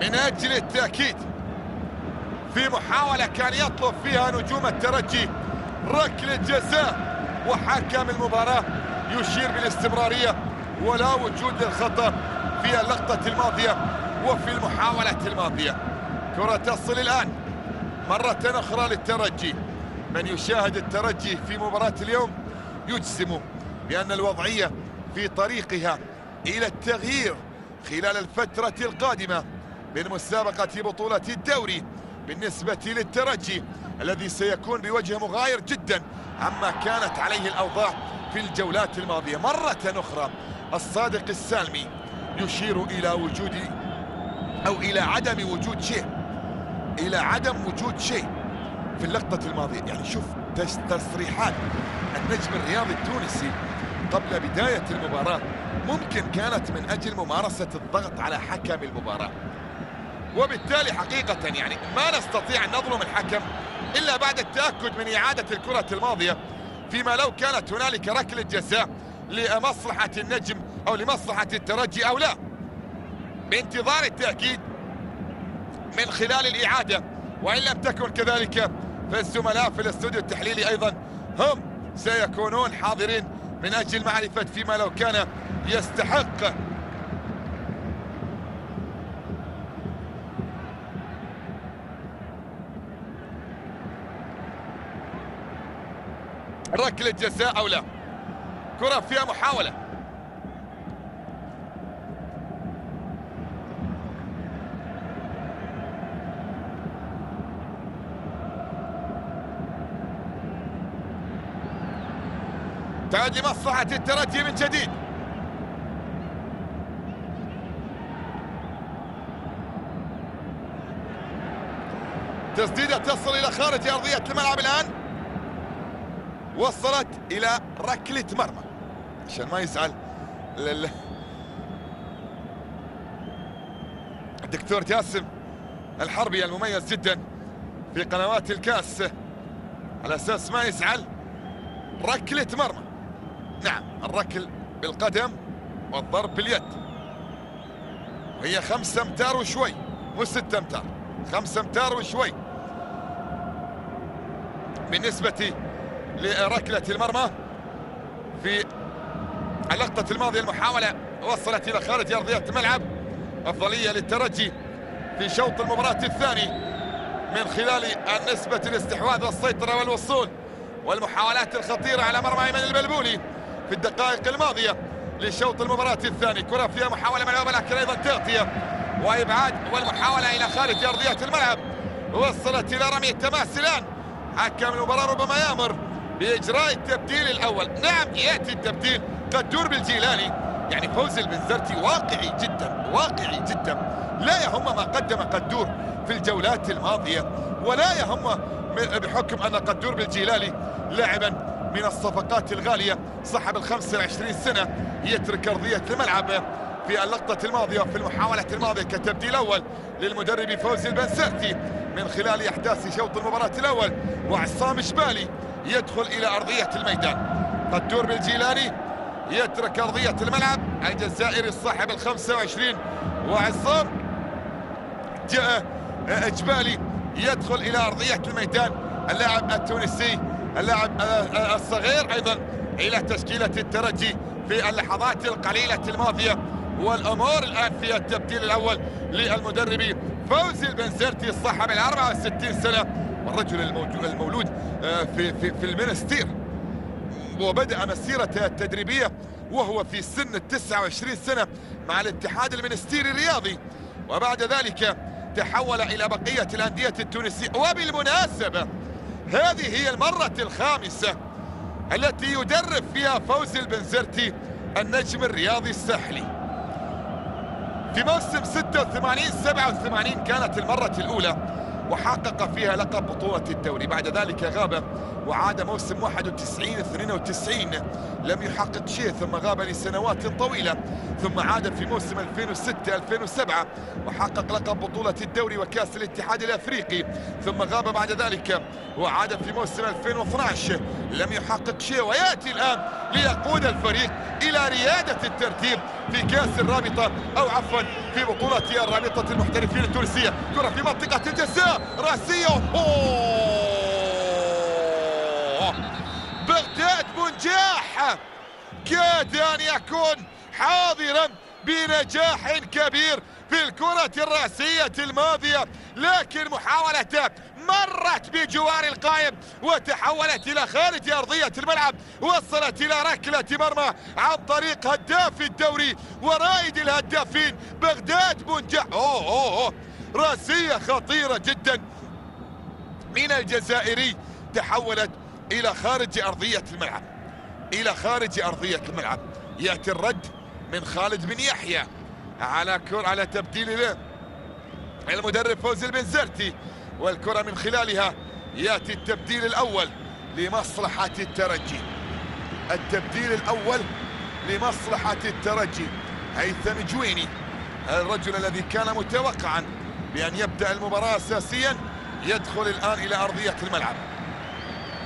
من أجل التأكيد في محاولة كان يطلب فيها نجوم الترجي ركلة جزاء، وحكم المباراة يشير بالاستمرارية ولا وجود للخطأ في اللقطة الماضية وفي المحاولة الماضية. كرة تصل الآن مرة أخرى للترجي. من يشاهد الترجي في مباراة اليوم يجزم بأن الوضعية في طريقها إلى التغيير خلال الفترة القادمة من مسابقة بطولة الدوري بالنسبة للترجي الذي سيكون بوجه مغاير جدا عما كانت عليه الأوضاع في الجولات الماضية. مرة أخرى الصادق السالمي يشير إلى وجود أو إلى عدم وجود شيء في اللقطة الماضية. يعني شوف تصريحات النجم الرياضي التونسي قبل بداية المباراة ممكن كانت من أجل ممارسة الضغط على حكم المباراة، وبالتالي حقيقة يعني ما نستطيع أن نظلم الحكم إلا بعد التأكد من إعادة الكرة الماضية، فيما لو كانت هنالك ركلة جزاء لمصلحة النجم أو لمصلحة الترجي أو لا، بانتظار التأكيد من خلال الإعادة. وإن لم تكن كذلك فالزملاء في الاستوديو التحليلي أيضا هم سيكونون حاضرين من أجل معرفة فيما لو كان يستحق ركلة جزاء أو لا. كرة فيها محاولة، تعود لمصلحة الترجي من جديد. تسديدة تصل إلى خارج أرضية الملعب الآن، وصلت إلى ركلة مرمى عشان ما يزعل الدكتور جاسم الحربي المميز جدا في قنوات الكاس، على أساس ما يزعل. ركلة مرمى، نعم الركل بالقدم والضرب باليد، وهي 5 أمتار وشوي، مو 6 أمتار، 5 أمتار وشوي بالنسبة لركلة المرمى. في اللقطة الماضية المحاولة وصلت إلى خارج أرضية الملعب، أفضلية للترجي في شوط المباراة الثاني من خلال النسبة الاستحواذ والسيطرة والوصول والمحاولات الخطيرة على مرمى أيمن البلبولي في الدقائق الماضية لشوط المباراة الثاني. كرة فيها محاولة ملعوبة لكن أيضا تغطية وإبعاد، والمحاولة إلى خارج أرضية الملعب وصلت إلى رمي التماس. الآن حكم المباراة ربما يأمر بإجراء التبديل الأول. نعم يأتي التبديل قدور بالجيلاني، يعني فوز البنزرتي واقعي جدا، واقعي جدا، لا يهم ما قدم قدور في الجولات الماضية، ولا يهم بحكم أن قدور بالجيلاني لاعبا من الصفقات الغالية صاحب ال25 سنة يترك أرضية الملعب في اللقطة الماضية وفي المحاولة الماضية كتبديل أول للمدرب فوزي البنزرتي من خلال إحداث شوط المباراة الأول. وعصام شبالي يدخل إلى أرضية الميدان. قدور بالجيلاني يترك أرضية الملعب، الجزائري صاحب ال25، وعصام جبالي يدخل إلى أرضية الميدان، اللاعب التونسي، اللاعب الصغير أيضا إلى تشكيلة الترجي في اللحظات القليلة الماضية. والأمور الآن في التبديل الأول للمدرب فوزي البنزرتي صاحب ال64 سنة، والرجل المولود في المنستير، وبدأ مسيرته التدريبية وهو في سن 29 سنة مع الاتحاد المنستيري الرياضي، وبعد ذلك تحول إلى بقية الأندية التونسية. وبالمناسبة هذه هي المرة الخامسة التي يدرب فيها فوزي البنزرتي النجم الرياضي الساحلي. في موسم 86-87 كانت المرة الأولى وحقق فيها لقب بطولة الدوري، بعد ذلك غاب وعاد موسم 91-92 لم يحقق شيء، ثم غاب لسنوات طويلة، ثم عاد في موسم 2006-2007 وحقق لقب بطولة الدوري وكأس الاتحاد الأفريقي، ثم غاب بعد ذلك وعاد في موسم 2012 لم يحقق شيء، ويأتي الآن ليقود الفريق إلى ريادة الترتيب في كأس الرابطة، أو عفوا في بطولة الرابطة المحترفين التونسية. كرة في منطقة الجزاء راسية، بغداد بنجاح كاد أن يكون حاضرا بنجاح كبير في الكرة الرأسية الماضية، لكن محاولته مرت بجوار القائم وتحولت إلى خارج أرضية الملعب، وصلت إلى ركلة مرمى عن طريق هداف الدوري ورائد الهدافين بغداد بنجاح. رأسية خطيرة جدا من الجزائري، تحولت إلى خارج أرضية الملعب، إلى خارج أرضية الملعب. يأتي الرد من خالد بن يحيى على تبديل المدرب فوزي البنزرتي، والكرة من خلالها يأتي التبديل الأول لمصلحة الترجي. التبديل الأول لمصلحة الترجي، هيثم جويني الرجل الذي كان متوقعا بأن يبدأ المباراة أساسيا يدخل الآن إلى أرضية الملعب،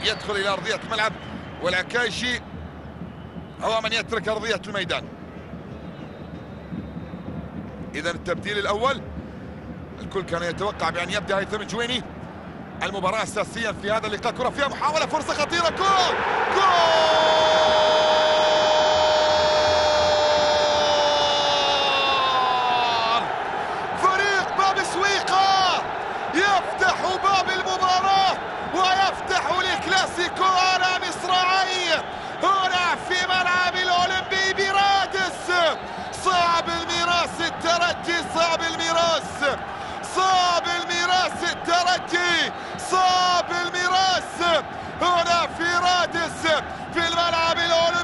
يدخل إلى أرضية الملعب، والعكايشي هو من يترك أرضية الميدان. إذا التبديل الأول، الكل كان يتوقع بأن يبدأ هيثم جويني المباراة أساسيا في هذا اللقاء. كرة فيها محاولة، فرصة خطيرة، جول جول! فريق باب سويقة يفتح باب المباراة ويفتح الكلاسيكو على مصراعي هنا في ملعب الأولمبي برادس. صعب الميراث الترجي، صعب الميراث، صعب الميراث الترجي، صعب الميراث هنا في رادس في الملعب الأولمبي.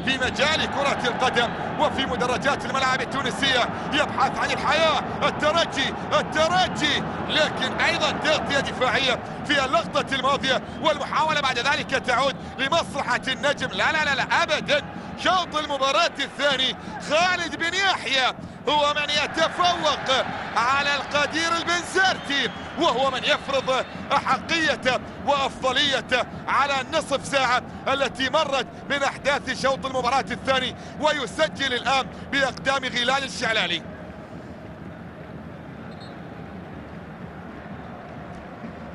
في مجال كرة القدم وفي مدرجات الملاعب التونسية، يبحث عن الحياة. الترجي لكن أيضا تغطية دفاعية في اللقطة الماضية، والمحاولة بعد ذلك تعود لمصلحة النجم. لا أبدا. شوط المباراة الثاني خالد بن يحيى هو من يتفوق على القدير البنزرتي، وهو من يفرض أحقيته وأفضليته على النصف ساعة التي مرت من أحداث شوط المباراة الثاني، ويسجل الآن بأقدام غلال الشعلالي.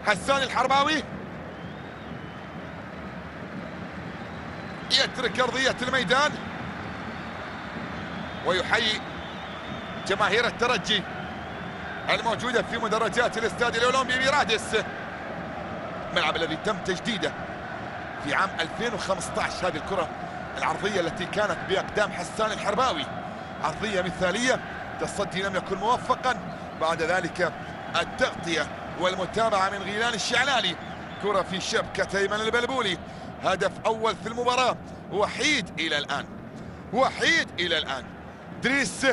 حسان الحرباوي يترك أرضية الميدان ويحيي جماهير الترجي الموجودة في مدرجات الاستاد الأولمبي برادس، الملعب الذي تم تجديده في عام 2015. هذه الكرة العرضية التي كانت بأقدام حسان الحرباوي، عرضية مثالية، تصدي لم يكن موفقا، بعد ذلك التغطية والمتابعة من غيلان الشعلالي، كرة في شبكة أيمن البلبولي، هدف أول في المباراة، وحيد إلى الآن. دريس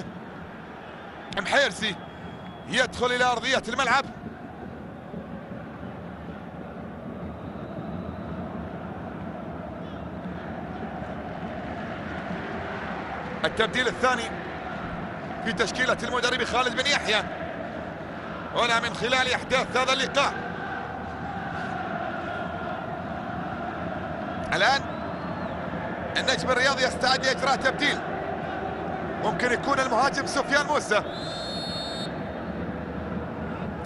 محيرسي يدخل إلى أرضية الملعب، التبديل الثاني في تشكيلة المدرب خالد بن يحيى هنا من خلال أحداث هذا اللقاء. الآن النجم الرياضي يستعد لإجراء تبديل، ممكن يكون المهاجم سفيان موسى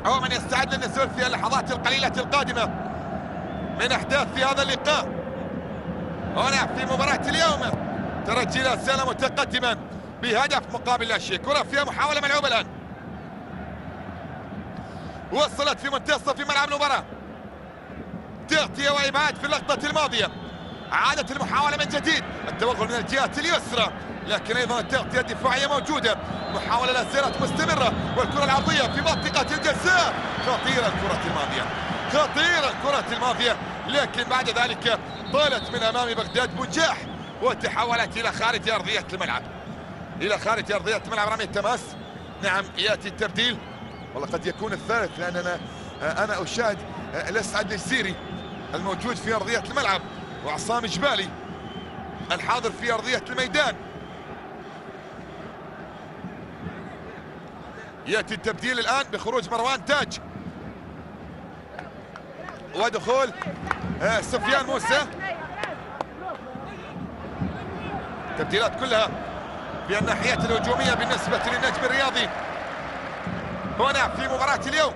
هو من يستعد للنزول في اللحظات القليلة القادمة من أحداث في هذا اللقاء. هنا في مباراة اليوم ترجي لا زال متقدما بهدف مقابل لا شيء. كرة فيها محاولة ملعوبة الآن، وصلت في منتصف ملعب المباراة، تغطية وإبعاد في اللقطة الماضية، عادت المحاولة من جديد، التوغل من الجهة اليسرى، لكن أيضا التغطية الدفاعية موجودة، محاولة لا زالت مستمرة، والكرة العرضية في منطقة الجزاء، خطيرة الكرة الماضية، لكن بعد ذلك طالت من أمام بغداد بنجاح وتحولت إلى خارج أرضية الملعب، رمي التماس. نعم يأتي التبديل، والله قد يكون الثالث، لأن أنا أشاهد الأسعد الجزيري الموجود في أرضية الملعب، وعصام جبالي الحاضر في أرضية الميدان. يأتي التبديل الآن بخروج مروان تاج ودخول سفيان موسى. تبديلات كلها في الناحية الهجومية بالنسبة للنجم الرياضي هنا في مباراة اليوم.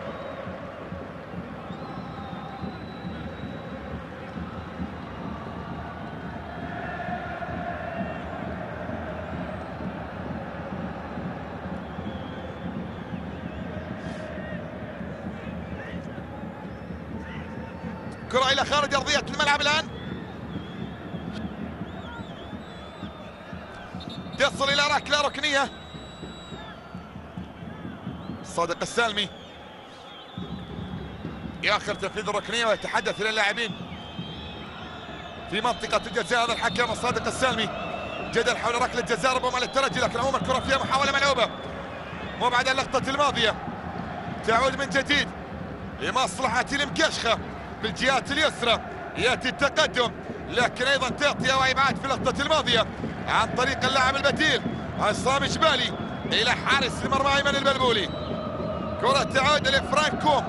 كرة إلى خارج أرضية الملعب الآن، تصل إلى ركلة ركنية. صادق السالمي يأخر تنفيذ الركنية ويتحدث إلى اللاعبين في منطقة الجزاء. هذا الحكم صادق السالمي، جدل حول ركلة جزاء ربما للترجي، لكن عموما الكرة فيها محاولة ملعوبة، وبعد اللقطة الماضية تعود من جديد لمصلحة المكشخة بالجهات اليسرى. يأتي التقدم، لكن أيضا تغطية وإبعاد في اللقطة الماضية عن طريق اللاعب البديل عصام جبالي إلى حارس المرمى أيمن البلبولي. كرة تعود لفرانكو،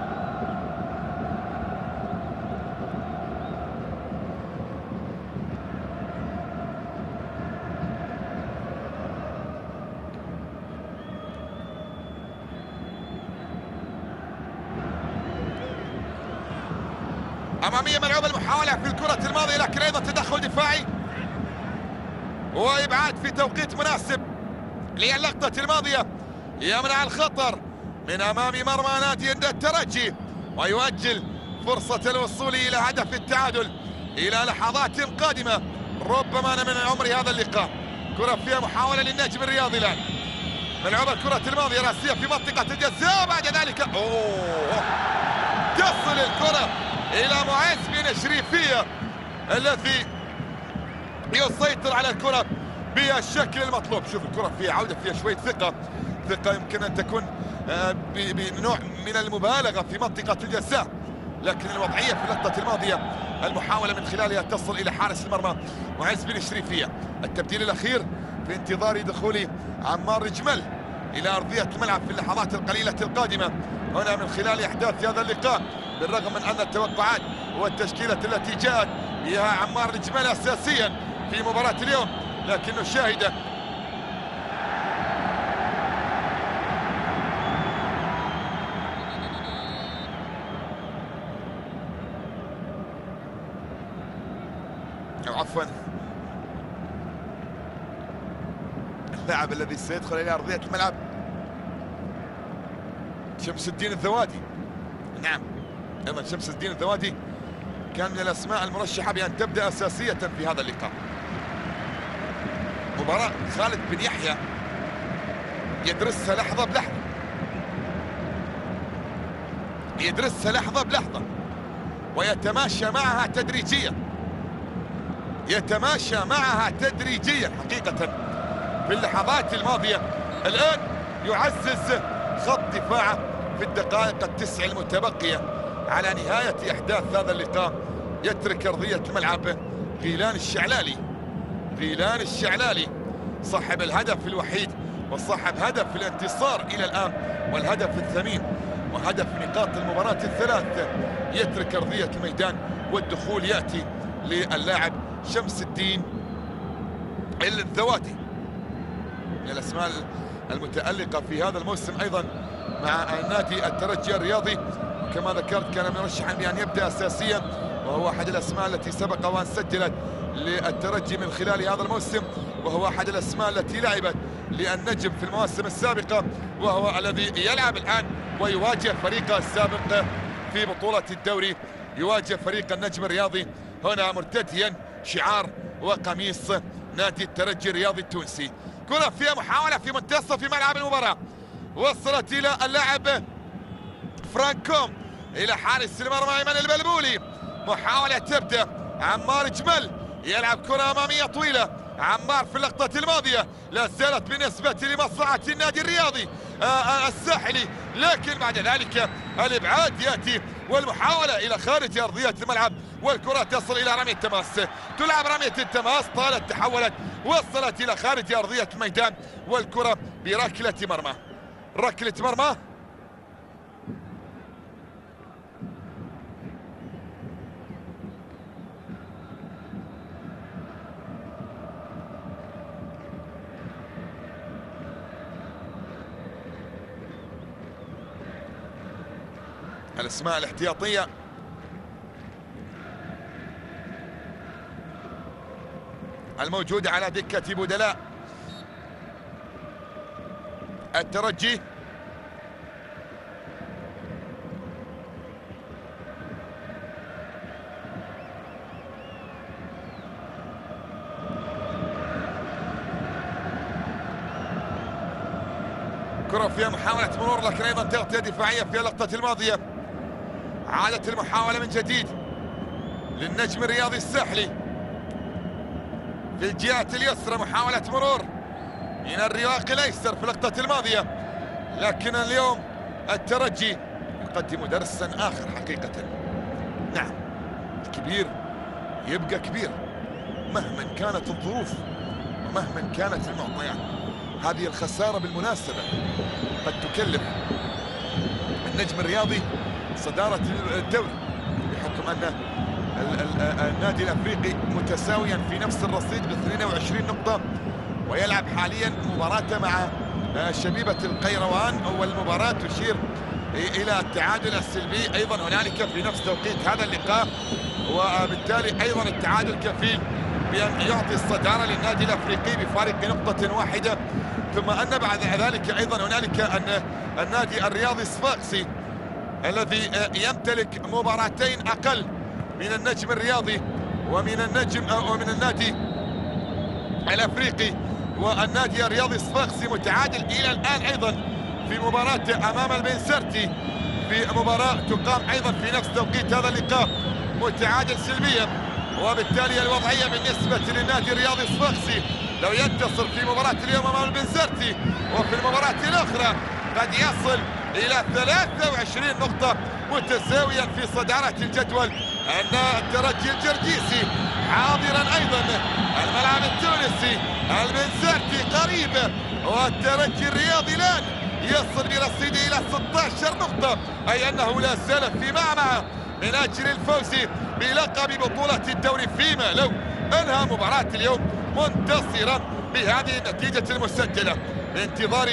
أمامية ملعوبة المحاولة في الكرة الماضية، لكن أيضا تدخل دفاعي وإبعاد في توقيت مناسب للقطة الماضية يمنع الخطر من أمام مرمى نادي الترجي، ويؤجل فرصة الوصول إلى هدف التعادل إلى لحظات قادمة ربما من عمر هذا اللقاء. كرة فيها محاولة للنجم الرياضي الآن، ملعوبة الكرة الماضية راسية في منطقة الجزاء، بعد ذلك تصل الكرة إلى معز بن شريفية الذي يسيطر على الكرة بالشكل المطلوب. شوف الكرة فيها عودة، فيها شوية ثقة يمكن أن تكون بنوع من المبالغة في منطقة الجزاء، لكن الوضعية في اللقطة الماضية المحاولة من خلالها تصل إلى حارس المرمى معز بن شريفية. التبديل الأخير في انتظار دخول عمار جمل إلى أرضية الملعب في اللحظات القليلة القادمة هنا من خلال إحداث هذا اللقاء، بالرغم من أن التوقعات والتشكيلة التي جاءت بها عمار جمل أساسيا في مباراة اليوم، لكن نشاهد عفوا اللاعب الذي سيدخل الى ارضيه الملعب شمس الدين الذوادي. نعم، ايضا شمس الدين الذوادي كان من الاسماء المرشحه بان تبدا اساسيه في هذا اللقاء. مباراه خالد بن يحيى يدرسها لحظه بلحظه، يدرسها لحظه بلحظه ويتماشى معها تدريجيا، يتماشى معها تدريجيا حقيقة في اللحظات الماضية. الآن يعزز خط دفاعه في الدقائق التسع المتبقية على نهاية إحداث هذا اللقاء. يترك أرضية الملعب غيلان الشعلالي، غيلان الشعلالي صاحب الهدف الوحيد وصاحب هدف الانتصار إلى الآن والهدف الثمين وهدف نقاط المباراة الثلاث. يترك أرضية الميدان والدخول يأتي للاعب شمس الدين الذوادي، من الاسماء المتألقة في هذا الموسم ايضا مع نادي الترجي الرياضي، وكما ذكرت كان مرشحا بان يبدا اساسيا، وهو احد الاسماء التي سبق وان سجلت للترجي من خلال هذا الموسم، وهو احد الاسماء التي لعبت للنجم في المواسم السابقة، وهو الذي يلعب الان ويواجه فريقه السابق في بطولة الدوري، يواجه فريق النجم الرياضي هنا مرتديا شعار وقميص نادي الترجي الرياضي التونسي. كرة فيها محاولة في منتصف ملعب المباراة، وصلت إلى اللاعب فرانكوم إلى حارس المرمى أيمن البلبولي. محاولة تبدأ، عمار جمل يلعب كرة أمامية طويلة. عمار في اللقطة الماضية لا زالت بالنسبة لمصلحة النادي الرياضي الساحلي، لكن بعد ذلك الإبعاد يأتي والمحاولة إلى خارج أرضية الملعب، والكرة تصل إلى رمية التماس. تلعب رمية التماس، طالت تحولت وصلت إلى خارج أرضية الميدان، والكرة بركلة مرمى، ركلة مرمى. الاسماء الاحتياطيه الموجوده على دكه بدلاء الترجي. كرة فيها محاولة مرور، لكن ايضا تغطية دفاعية في اللقطة الماضية. عادت المحاولة من جديد للنجم الرياضي الساحلي في الجهة اليسرى، محاولة مرور من الرواق الايسر في اللقطة الماضية، لكن اليوم الترجي يقدم درسا اخر حقيقة. نعم، الكبير يبقى كبير مهما كانت الظروف ومهما كانت المعطيات. هذه الخسارة بالمناسبة قد تكلف النجم الرياضي صدارة الدوري، بحكم أن النادي الأفريقي متساويا في نفس الرصيد ب 22 نقطة، ويلعب حاليا مباراته مع شبيبة القيروان، والمباراة تشير إلى التعادل السلبي أيضا هنالك في نفس توقيت هذا اللقاء، وبالتالي أيضا التعادل كفيل بأن يعطي الصدارة للنادي الأفريقي بفارق نقطة واحدة. ثم أن بعد ذلك أيضا هنالك أن النادي الرياضي الصفاقسي الذي يمتلك مباراتين أقل من النجم الرياضي ومن النادي الأفريقي، والنادي الرياضي الصفاقسي متعادل إلى الآن أيضا في مباراة أمام البنسرتي، في مباراة تقام أيضا في نفس توقيت هذا اللقاء، متعادل سلبيا وبالتالي الوضعية بالنسبة للنادي الرياضي الصفاقسي لو ينتصر في مباراة اليوم أمام البنزرتي وفي المباراة الأخرى قد يصل إلى 23 نقطة متساويا في صدارة الجدول. أن الترجي الجرجيسي حاضرا أيضا الملعب التونسي، البنزرتي قريب، والترجي الرياضي الآن يصل برصيده إلى 16 نقطة، أي أنه لا زال في معمعة من أجل الفوز بلقب بطولة الدوري، فيما لو أنهى مباراة اليوم منتصرا بهذه النتيجة المسجلة. بانتظار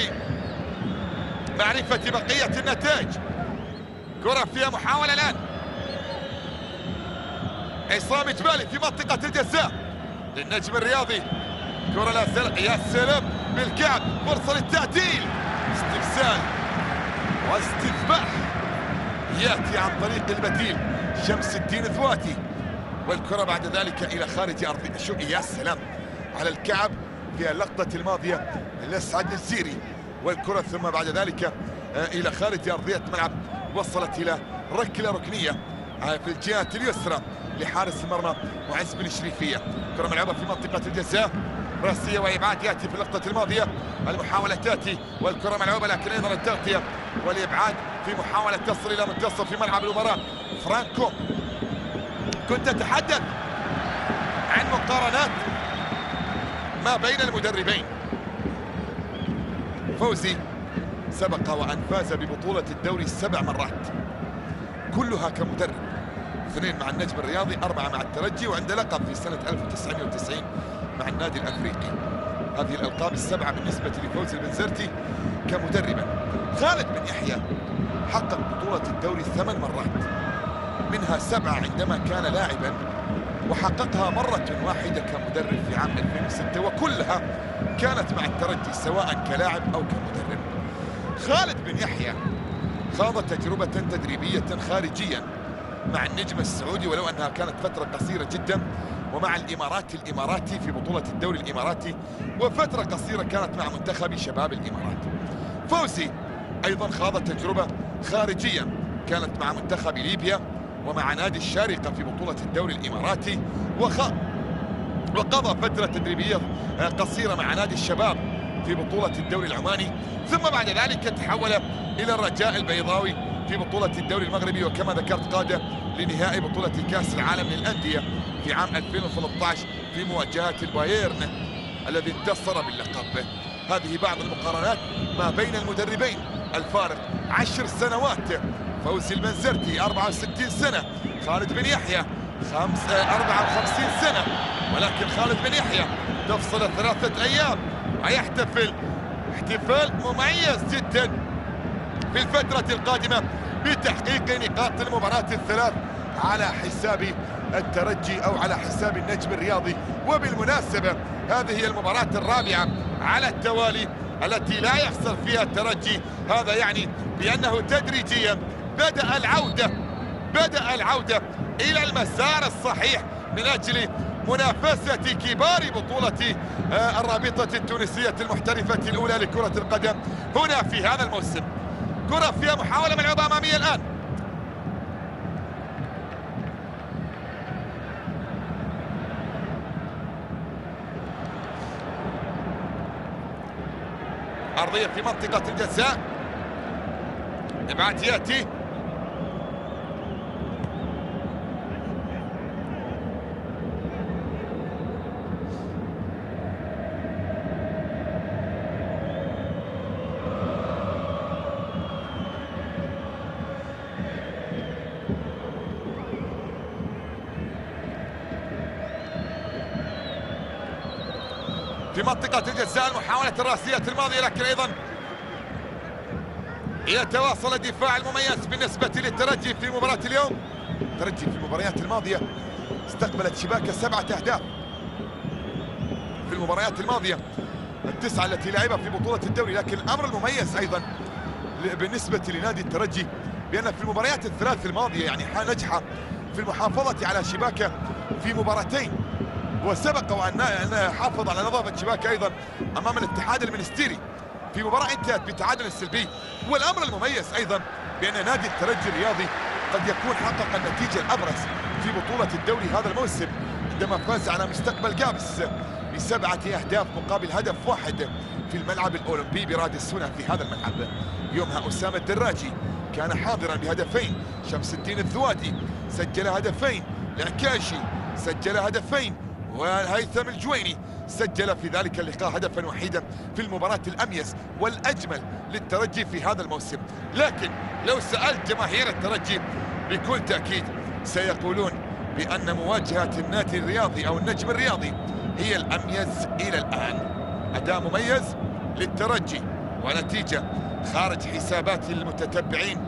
معرفة بقية النتائج. كرة فيها محاولة الآن، عصام جبالي في منطقة الجزاء للنجم الرياضي، كرة لا زال، يا سلام بالكعب، فرصة للتعديل، استفسال واستذباح يأتي عن طريق البديل شمس الدين ثواتي، والكرة بعد ذلك إلى خارج أرض. شو يا سلام على الكعب في اللقطة الماضية لأسعد الزيري، والكرة ثم بعد ذلك إلى خارج أرضية ملعب، وصلت إلى ركلة ركنية في الجهة اليسرى لحارس المرمى معز بن شريفية. كرة ملعوبة في منطقة الجزاء، راسية وإبعاد يأتي في اللقطة الماضية، المحاولة تأتي والكرة ملعوبة لكن أيضا التغطية والإبعاد في محاولة تصل إلى منتصف في ملعب المباراة. فرانكو، كنت أتحدث عن مقارنات ما بين المدربين. فوزي سبق وأن فاز ببطولة الدوري 7 مرات كلها كمدرب، 2 مع النجم الرياضي، 4 مع الترجي، وعنده لقب في سنة 1990 مع النادي الأفريقي. هذه الألقاب ال7 بالنسبة لفوزي البنزرتي كمدربا. خالد بن يحيى حقق بطولة الدوري 8 مرات، منها 7 عندما كان لاعبا، وحققها مرة واحدة كمدرب في عام 2006، وكلها كانت مع الترجي سواء كلاعب أو كمدرب. خالد بن يحيى خاض تجربة تدريبية خارجيا مع النجم السعودي، ولو أنها كانت فترة قصيرة جدا، ومع الإماراتي في بطولة الدوري الإماراتي، وفترة قصيرة كانت مع منتخب شباب الإمارات. فوزي أيضا خاض تجربة خارجية، كانت مع منتخب ليبيا ومع نادي الشارقة في بطولة الدوري الإماراتي، وقضى فترة تدريبية قصيرة مع نادي الشباب في بطولة الدوري العماني، ثم بعد ذلك تحول إلى الرجاء البيضاوي في بطولة الدوري المغربي، وكما ذكرت قاد لنهائي بطولة كأس العالم للأندية في عام 2013 في مواجهة البايرن الذي انتصر باللقب. هذه بعض المقارنات ما بين المدربين، الفارق 10 سنوات. فوزي البنزرتي 64 سنة، خالد بن يحيى 54 سنة، ولكن خالد بن يحيى تفصل 3 أيام ويحتفل احتفال مميز جدا في الفترة القادمة بتحقيق نقاط المباراة ال3 على حساب الترجي أو على حساب النجم الرياضي. وبالمناسبة هذه هي المباراة الرابعة على التوالي التي لا يخسر فيها الترجي، هذا يعني بأنه تدريجيا بدأ العودة إلى المسار الصحيح من أجل منافسة كبار بطولة الرابطة التونسية المحترفة الأولى لكرة القدم هنا في هذا الموسم. كرة فيها محاولة ملعوبة أمامية الآن، أرضية في منطقة الجزاء، إبعاد يأتي، في منطقة الجزاء المحاولة الراسية الماضية، لكن أيضا يتواصل الدفاع المميز بالنسبة للترجي في مباراة اليوم. الترجي في المباريات الماضية استقبلت شباكة 7 أهداف في المباريات الماضية ال9 التي لعبها في بطولة الدوري، لكن الأمر المميز أيضا بالنسبة لنادي الترجي بأن في المباريات ال3 الماضية يعني نجح في المحافظة على شباكة في مباراتين، وسبق وأن حافظ على نظافة شباكة أيضا أمام الاتحاد المنستيري في مباراة انتهت بتعادل سلبي. والأمر المميز أيضا بأن نادي الترجي الرياضي قد يكون حقق النتيجة الأبرز في بطولة الدوري هذا الموسم عندما فاز على مستقبل قابس ب7 أهداف مقابل هدف واحد في الملعب الأولمبي براد السنة. في هذا الملعب يومها أسامة الدراجي كان حاضرا بهدفين، شمس الدين الذوادي سجل هدفين، العكاشي سجل هدفين، وهيثم الجويني سجل في ذلك اللقاء هدفا وحيدا في المباراة الأميز والأجمل للترجي في هذا الموسم. لكن لو سألت جماهير الترجي بكل تأكيد سيقولون بأن مواجهة النادي الرياضي أو النجم الرياضي هي الأميز إلى الآن. أداء مميز للترجي ونتيجة خارج حسابات المتتبعين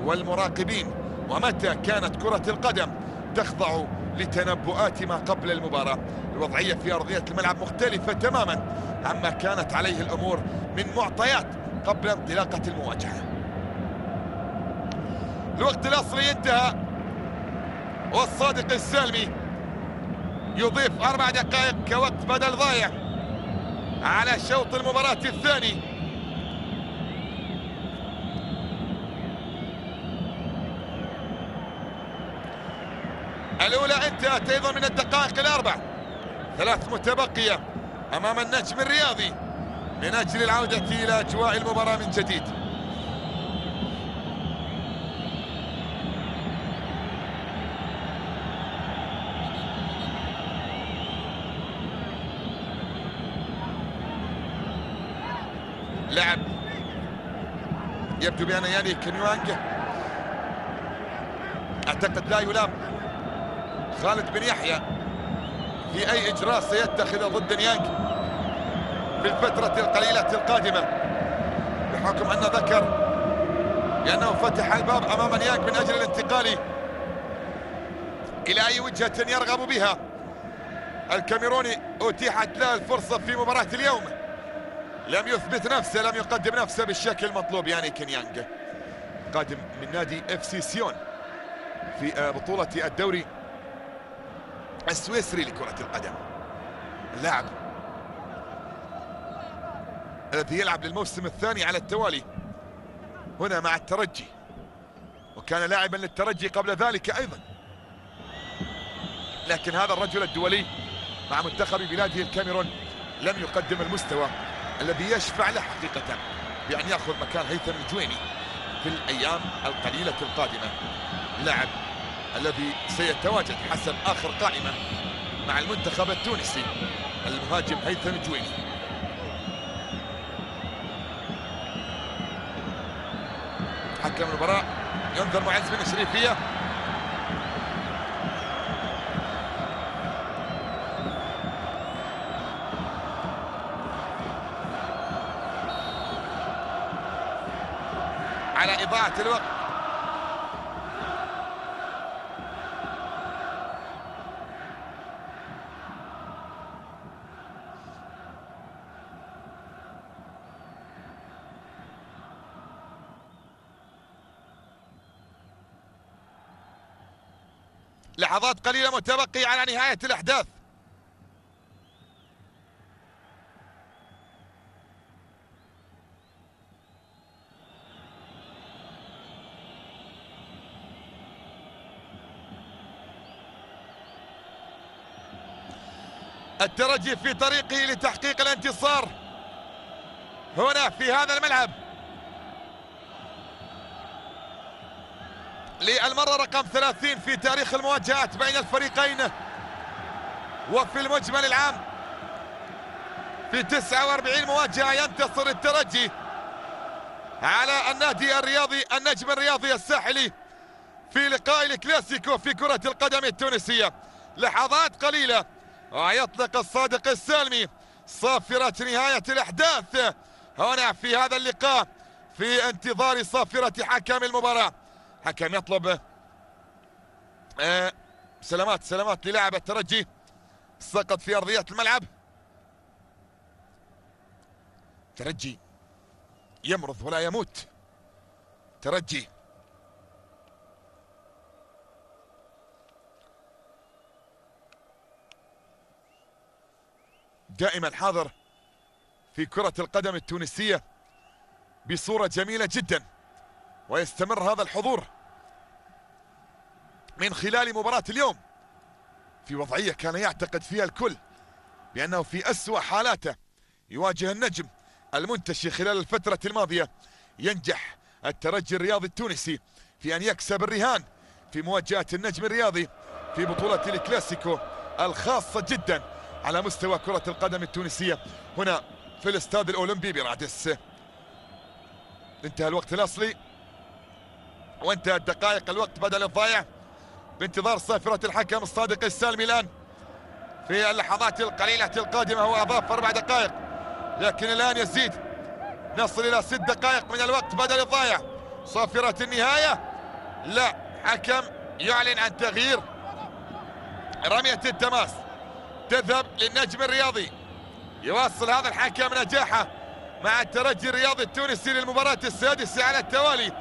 والمراقبين. ومتى كانت كرة القدم تخضع لتنبؤات ما قبل المباراة، الوضعية في أرضية الملعب مختلفة تماما عما كانت عليه الأمور من معطيات قبل انطلاقة المواجهة. الوقت الأصلي انتهى والصادق السالمي يضيف 4 دقائق كوقت بدل ضايع على شوط المباراة الثاني. الأولى انتهت أيضا من الدقائق الأربع، 3 متبقية أمام النجم الرياضي من أجل العودة إلى أجواء المباراة من جديد. لعب يبدو بأن ياني كنيوانج أعتقد لا يلام خالد بن يحيى في أي إجراء سيتخذ ضد نيانج في الفترة القليلة القادمة، بحكم أن ذكر بأنه فتح الباب أمام نيانج من أجل الانتقال إلى أي وجهة يرغب بها. الكاميروني أتيحت له الفرصة في مباراة اليوم، لم يثبت نفسه، لم يقدم نفسه بالشكل المطلوب. يعني كنيانج قادم من نادي FC سيون في بطولة الدوري السويسري لكرة القدم. اللاعب الذي يلعب للموسم الثاني على التوالي هنا مع الترجي، وكان لاعبا للترجي قبل ذلك أيضا، لكن هذا الرجل الدولي مع منتخب بلاده الكاميرون لم يقدم المستوى الذي يشفع له حقيقة بأن يأخذ مكان هيثم الجويني في الأيام القليلة القادمة. اللاعب الذي سيتواجد حسب آخر قائمة مع المنتخب التونسي المهاجم هيثم الجويني. حكم المباراة ينظر معز بن شريفية. على إضاعة الوقت لحظات قليلة متبقية على نهاية الأحداث. الترجي في طريقه لتحقيق الانتصار هنا في هذا الملعب للمرة رقم 30 في تاريخ المواجهات بين الفريقين. وفي المجمل العام في 49 مواجهة ينتصر الترجي على النادي الرياضي النجم الرياضي الساحلي في لقاء الكلاسيكو في كرة القدم التونسية. لحظات قليلة ويطلق الصادق السالمي صافرة نهاية الأحداث هنا في هذا اللقاء في انتظار صافرة حكم المباراة. حكم يطلب سلامات للاعب الترجي، سقط في أرضية الملعب. ترجي يمرض ولا يموت. ترجي دائما حاضر في كرة القدم التونسية بصورة جميلة جدا، ويستمر هذا الحضور من خلال مباراة اليوم في وضعية كان يعتقد فيها الكل بأنه في أسوأ حالاته يواجه النجم المنتشي خلال الفترة الماضية. ينجح الترجي الرياضي التونسي في أن يكسب الرهان في مواجهة النجم الرياضي في بطولة الكلاسيكو الخاصة جدا على مستوى كرة القدم التونسية هنا في الاستاد الأولمبي برادس. انتهى الوقت الأصلي وانتهى الدقائق الوقت بدل الضايع بانتظار صافرة الحكم الصادق السالمي الآن في اللحظات القليلة القادمة. هو أضاف 4 دقائق لكن الآن يزيد، نصل إلى 6 دقائق من الوقت بدل الضايع. صافرة النهاية لا، حكم يعلن عن تغيير رمية التماس تذهب للنجم الرياضي. يواصل هذا الحكم نجاحه مع الترجي الرياضي التونسي للمباراة السادسة على التوالي.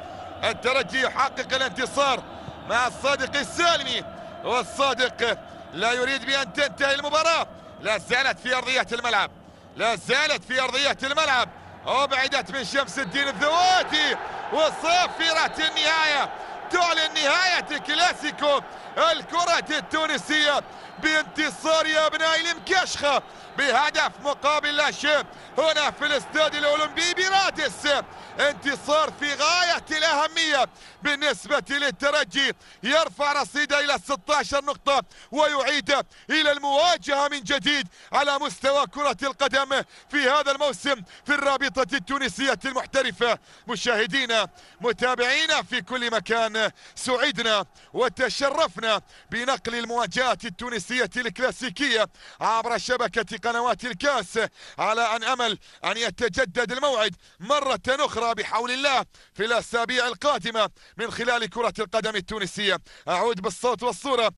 الترجي يحقق الانتصار مع الصادق السالمي، والصادق لا يريد بأن تنتهي المباراة. لا زالت في أرضية الملعب، لا زالت في أرضية الملعب، أبعدت من شمس الدين الذواتي، وصافرة النهاية تعلن نهاية كلاسيكو الكرة التونسية بانتصار يا أبناء المكاشخة بهدف مقابل لا شيء هنا في الاستاد الأولمبي برادس. انتصار في غاية الأهمية بالنسبة للترجي، يرفع رصيده إلى 16 نقطة ويعيد إلى المواجهة من جديد على مستوى كرة القدم في هذا الموسم في الرابطة التونسية المحترفة. مشاهدينا متابعينا في كل مكان، سعدنا وتشرفنا بنقل المواجهات التونسية الكلاسيكية عبر شبكة قنوات الكاس، على أن أمل أن يتجدد الموعد مرة أخرى بحول الله في الأسابيع القادمة من خلال كرة القدم التونسية. أعود بالصوت والصورة